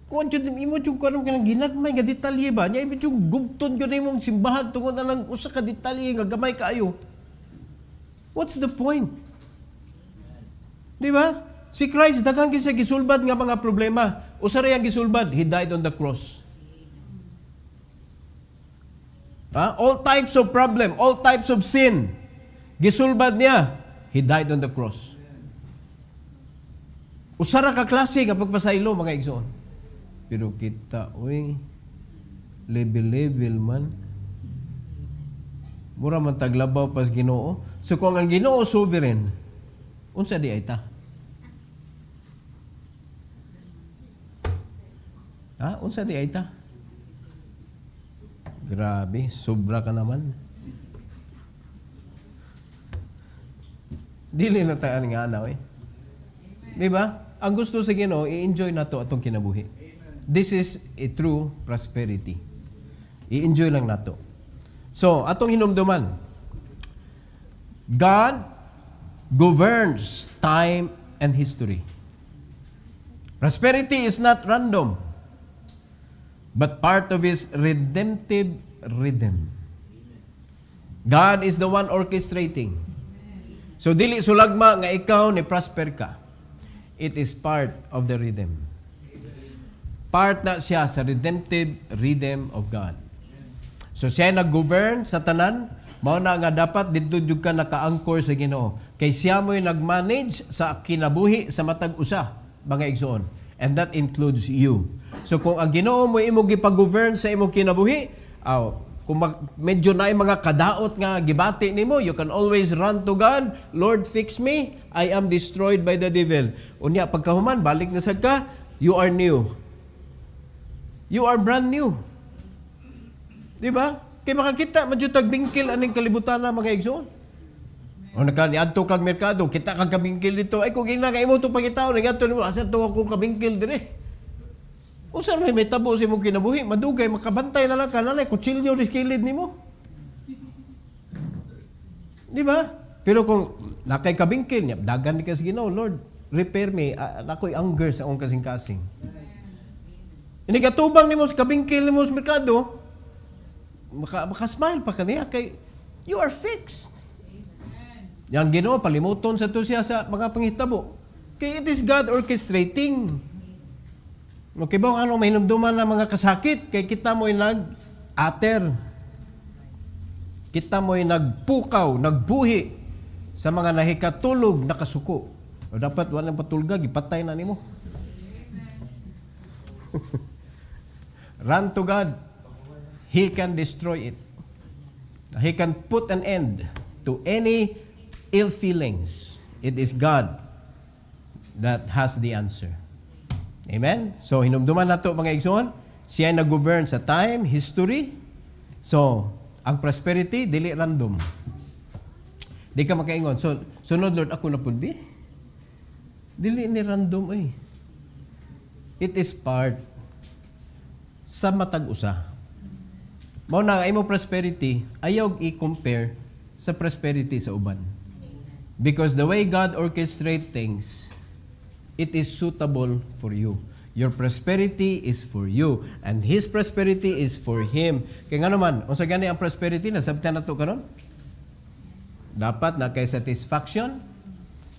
Speaker 1: kung jud imo jud karon kanang ginagmay nga detalye ba? Nya imo jud gugton gyud imong simbahan tungod na lang usa ka detalye nga gamay kaayo. What's the point? Di ba? Si Christ, daghang kinsa gisulbad nga mga problema. Usa ra yang gisulbad, He died on the cross. All types of problem, all types of sin. Gisulbad niya, He died on the cross. Usa ra ka klase nga pagpasaylo, mga igsoon. Pero kita, level-level man. Mura man taglabaw pas Ginoo. So kung ang Ginoo sovereign, unsa di ay ta? Unsa di ay ta? Grabe, sobra ka naman. Dili na tayo nga anaw eh. Di ba? Ang gusto sa Ginoo, i-enjoy na to atong kinabuhi. This is a true prosperity. I-enjoy lang na to. So, atong hinumduman. God governs time and history. Prosperity is not random, but part of His redemptive rhythm. God is the one orchestrating. So, dili sulagma nga ikaw ni prosper ka. It is part of the rhythm. Part na siya sa redemptive rhythm of God. So, siya nag-govern sa tanan, mao na nga dapat dito jud ka naka-anchor sa Ginoo. Kay siya mo'y nag-manage sa kinabuhi sa matag usa, mga igsoon. And that includes you. So kung ang Ginoo mo imo gipag-govern sa imong kinabuhi, kung medyo na mga kadaot nga gibati nimo, you can always run to God. Lord, fix me. I am destroyed by the devil. Unya pagkahuman balik na sad ka, you are new. You are brand new. Di ba? Kay makakita madyutag bingkil aning kalibutan na mga igsoon. O nakaniadto kag merkado, kita kag kabingkil dito. Ay kung ina kay imo to pangitaw, nagadto nimo asa to ako kabingkil dire. Usa may tabo sa imong kinabuhi, madugay makabantay na lang ka nanay kutsilyo sa kilid nimo. Di ba? Pero kung nakay kabingkil niya, dagan ni kas Ginoo, Lord, repair me, ako'y anger sa akong kasing-kasing. Ini katubang nimo sa kabingkil nimo sa merkado, maka-smile pa kaniya kay you are fixed. Yang Ginoo palimuton sa to siya sa mga panghitabo. Kay it is God orchestrating. Okay ba ano may hinumduman na mga kasakit kay kita mo'y nag-ater. Kita mo'y nagpukaw, nagbuhi sa mga nahikatulog na kasuko. O dapat walang patulga, gipatay na nimo. Run to God. He can destroy it. He can put an end to any ill feelings. It is God that has the answer. Amen? So, hinumduman na to mga igsoon. Siya nag-govern sa time, history. So, ang prosperity, dili random. Di ka makaingon. So, sunod Lord, ako na pulbi? Dili ni random eh. It is part sa matag-usa. Mao na nga imo prosperity, ayaw i-compare sa prosperity sa uban. Because the way God orchestrates things, it is suitable for you. Your prosperity is for you. And His prosperity is for Him. Kaya nga naman, unsa gani ang prosperity, nasabtan na ito karon? Dapat na kay satisfaction,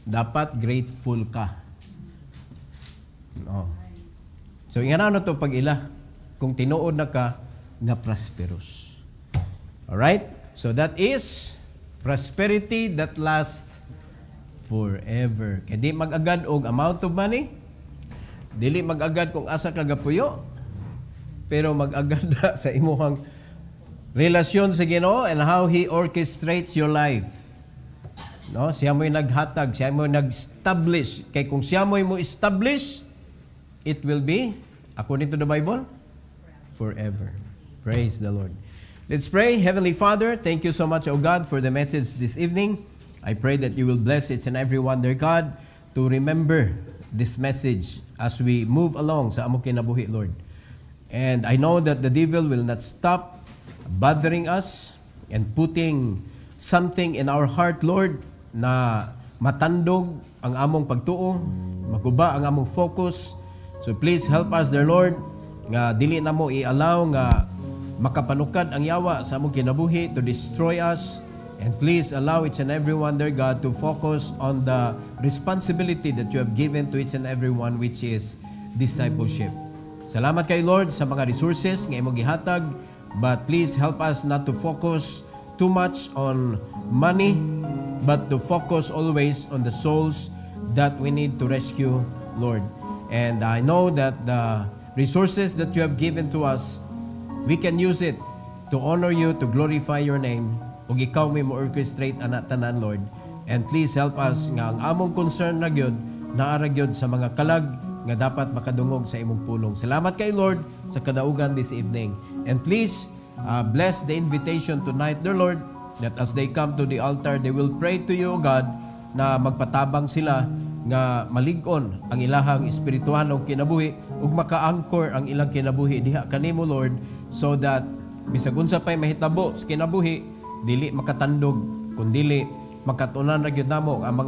Speaker 1: dapat grateful ka. No. So, inganaw na ito pag-ila, kung tinuod na ka, nga prosperous. Alright? So, that is prosperity that lasts forever. Kaya di mag-agad og amount of money, dili mag-agad kung asa ka gapuyo, pero mag-agad na sa imuhang relasyon sa Ginoo and how He orchestrates your life. No, siya mo'y naghatag, siya mo'y nag-establish. Kay kung siya mo'y mo establish, it will be, according to the Bible, forever. Praise the Lord. Let's pray. Heavenly Father, thank you so much, O God, for the message this evening. I pray that you will bless each and every one, dear God. to remember this message as we move along sa among kinabuhi, Lord. And I know that the devil will not stop bothering us and putting something in our heart, Lord, na matandog ang among pagtuo, maguba ang among focus. So please help us, dear Lord, nga dili na mo i-allow nga makapanukad ang yawa sa among kinabuhi to destroy us. And please allow each and every one, dear God, to focus on the responsibility that you have given to each and every one, which is discipleship. Salamat kay Lord sa mga resources nga imong gihatag, but please help us not to focus too much on money, but to focus always on the souls that we need to rescue, Lord. And I know that the resources that you have given to us, we can use it to honor you, to glorify your name, ug ikaw may mo-orchestrate ana tanan, Lord. And please help us nga ang among concern na gyud naara gyud sa mga kalag nga dapat makadungog sa imong pulong. Salamat kay Lord sa kadaugan this evening. And please bless the invitation tonight, dear Lord, that as they come to the altar, they will pray to you, God, na magpatabang sila nga malig-on ang ilahang espirituhanong kinabuhi ug maka-anchor ang ilang kinabuhi diha kanimo, Lord, so that bisag unsa pay mahitabo sa kinabuhi, dili makatandog, kundili makatunan ra gyud namo ang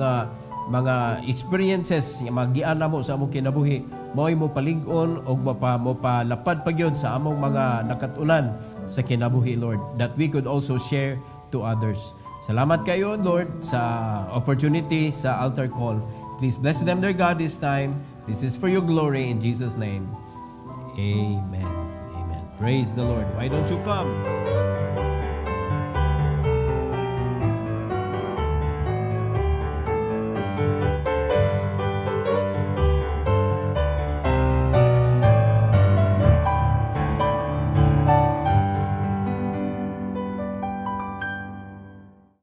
Speaker 1: mga experiences nga magian namo sa among kinabuhi, mao'y mo palig-on og mo palapad pa gyud sa among mga nakatunan sa kinabuhi, Lord, that we could also share to others. Salamat kayo, Lord, sa opportunity sa altar call. Please bless them, dear God, this time. This is for your glory in Jesus' name. Amen. Amen. Praise the Lord. Why don't you come?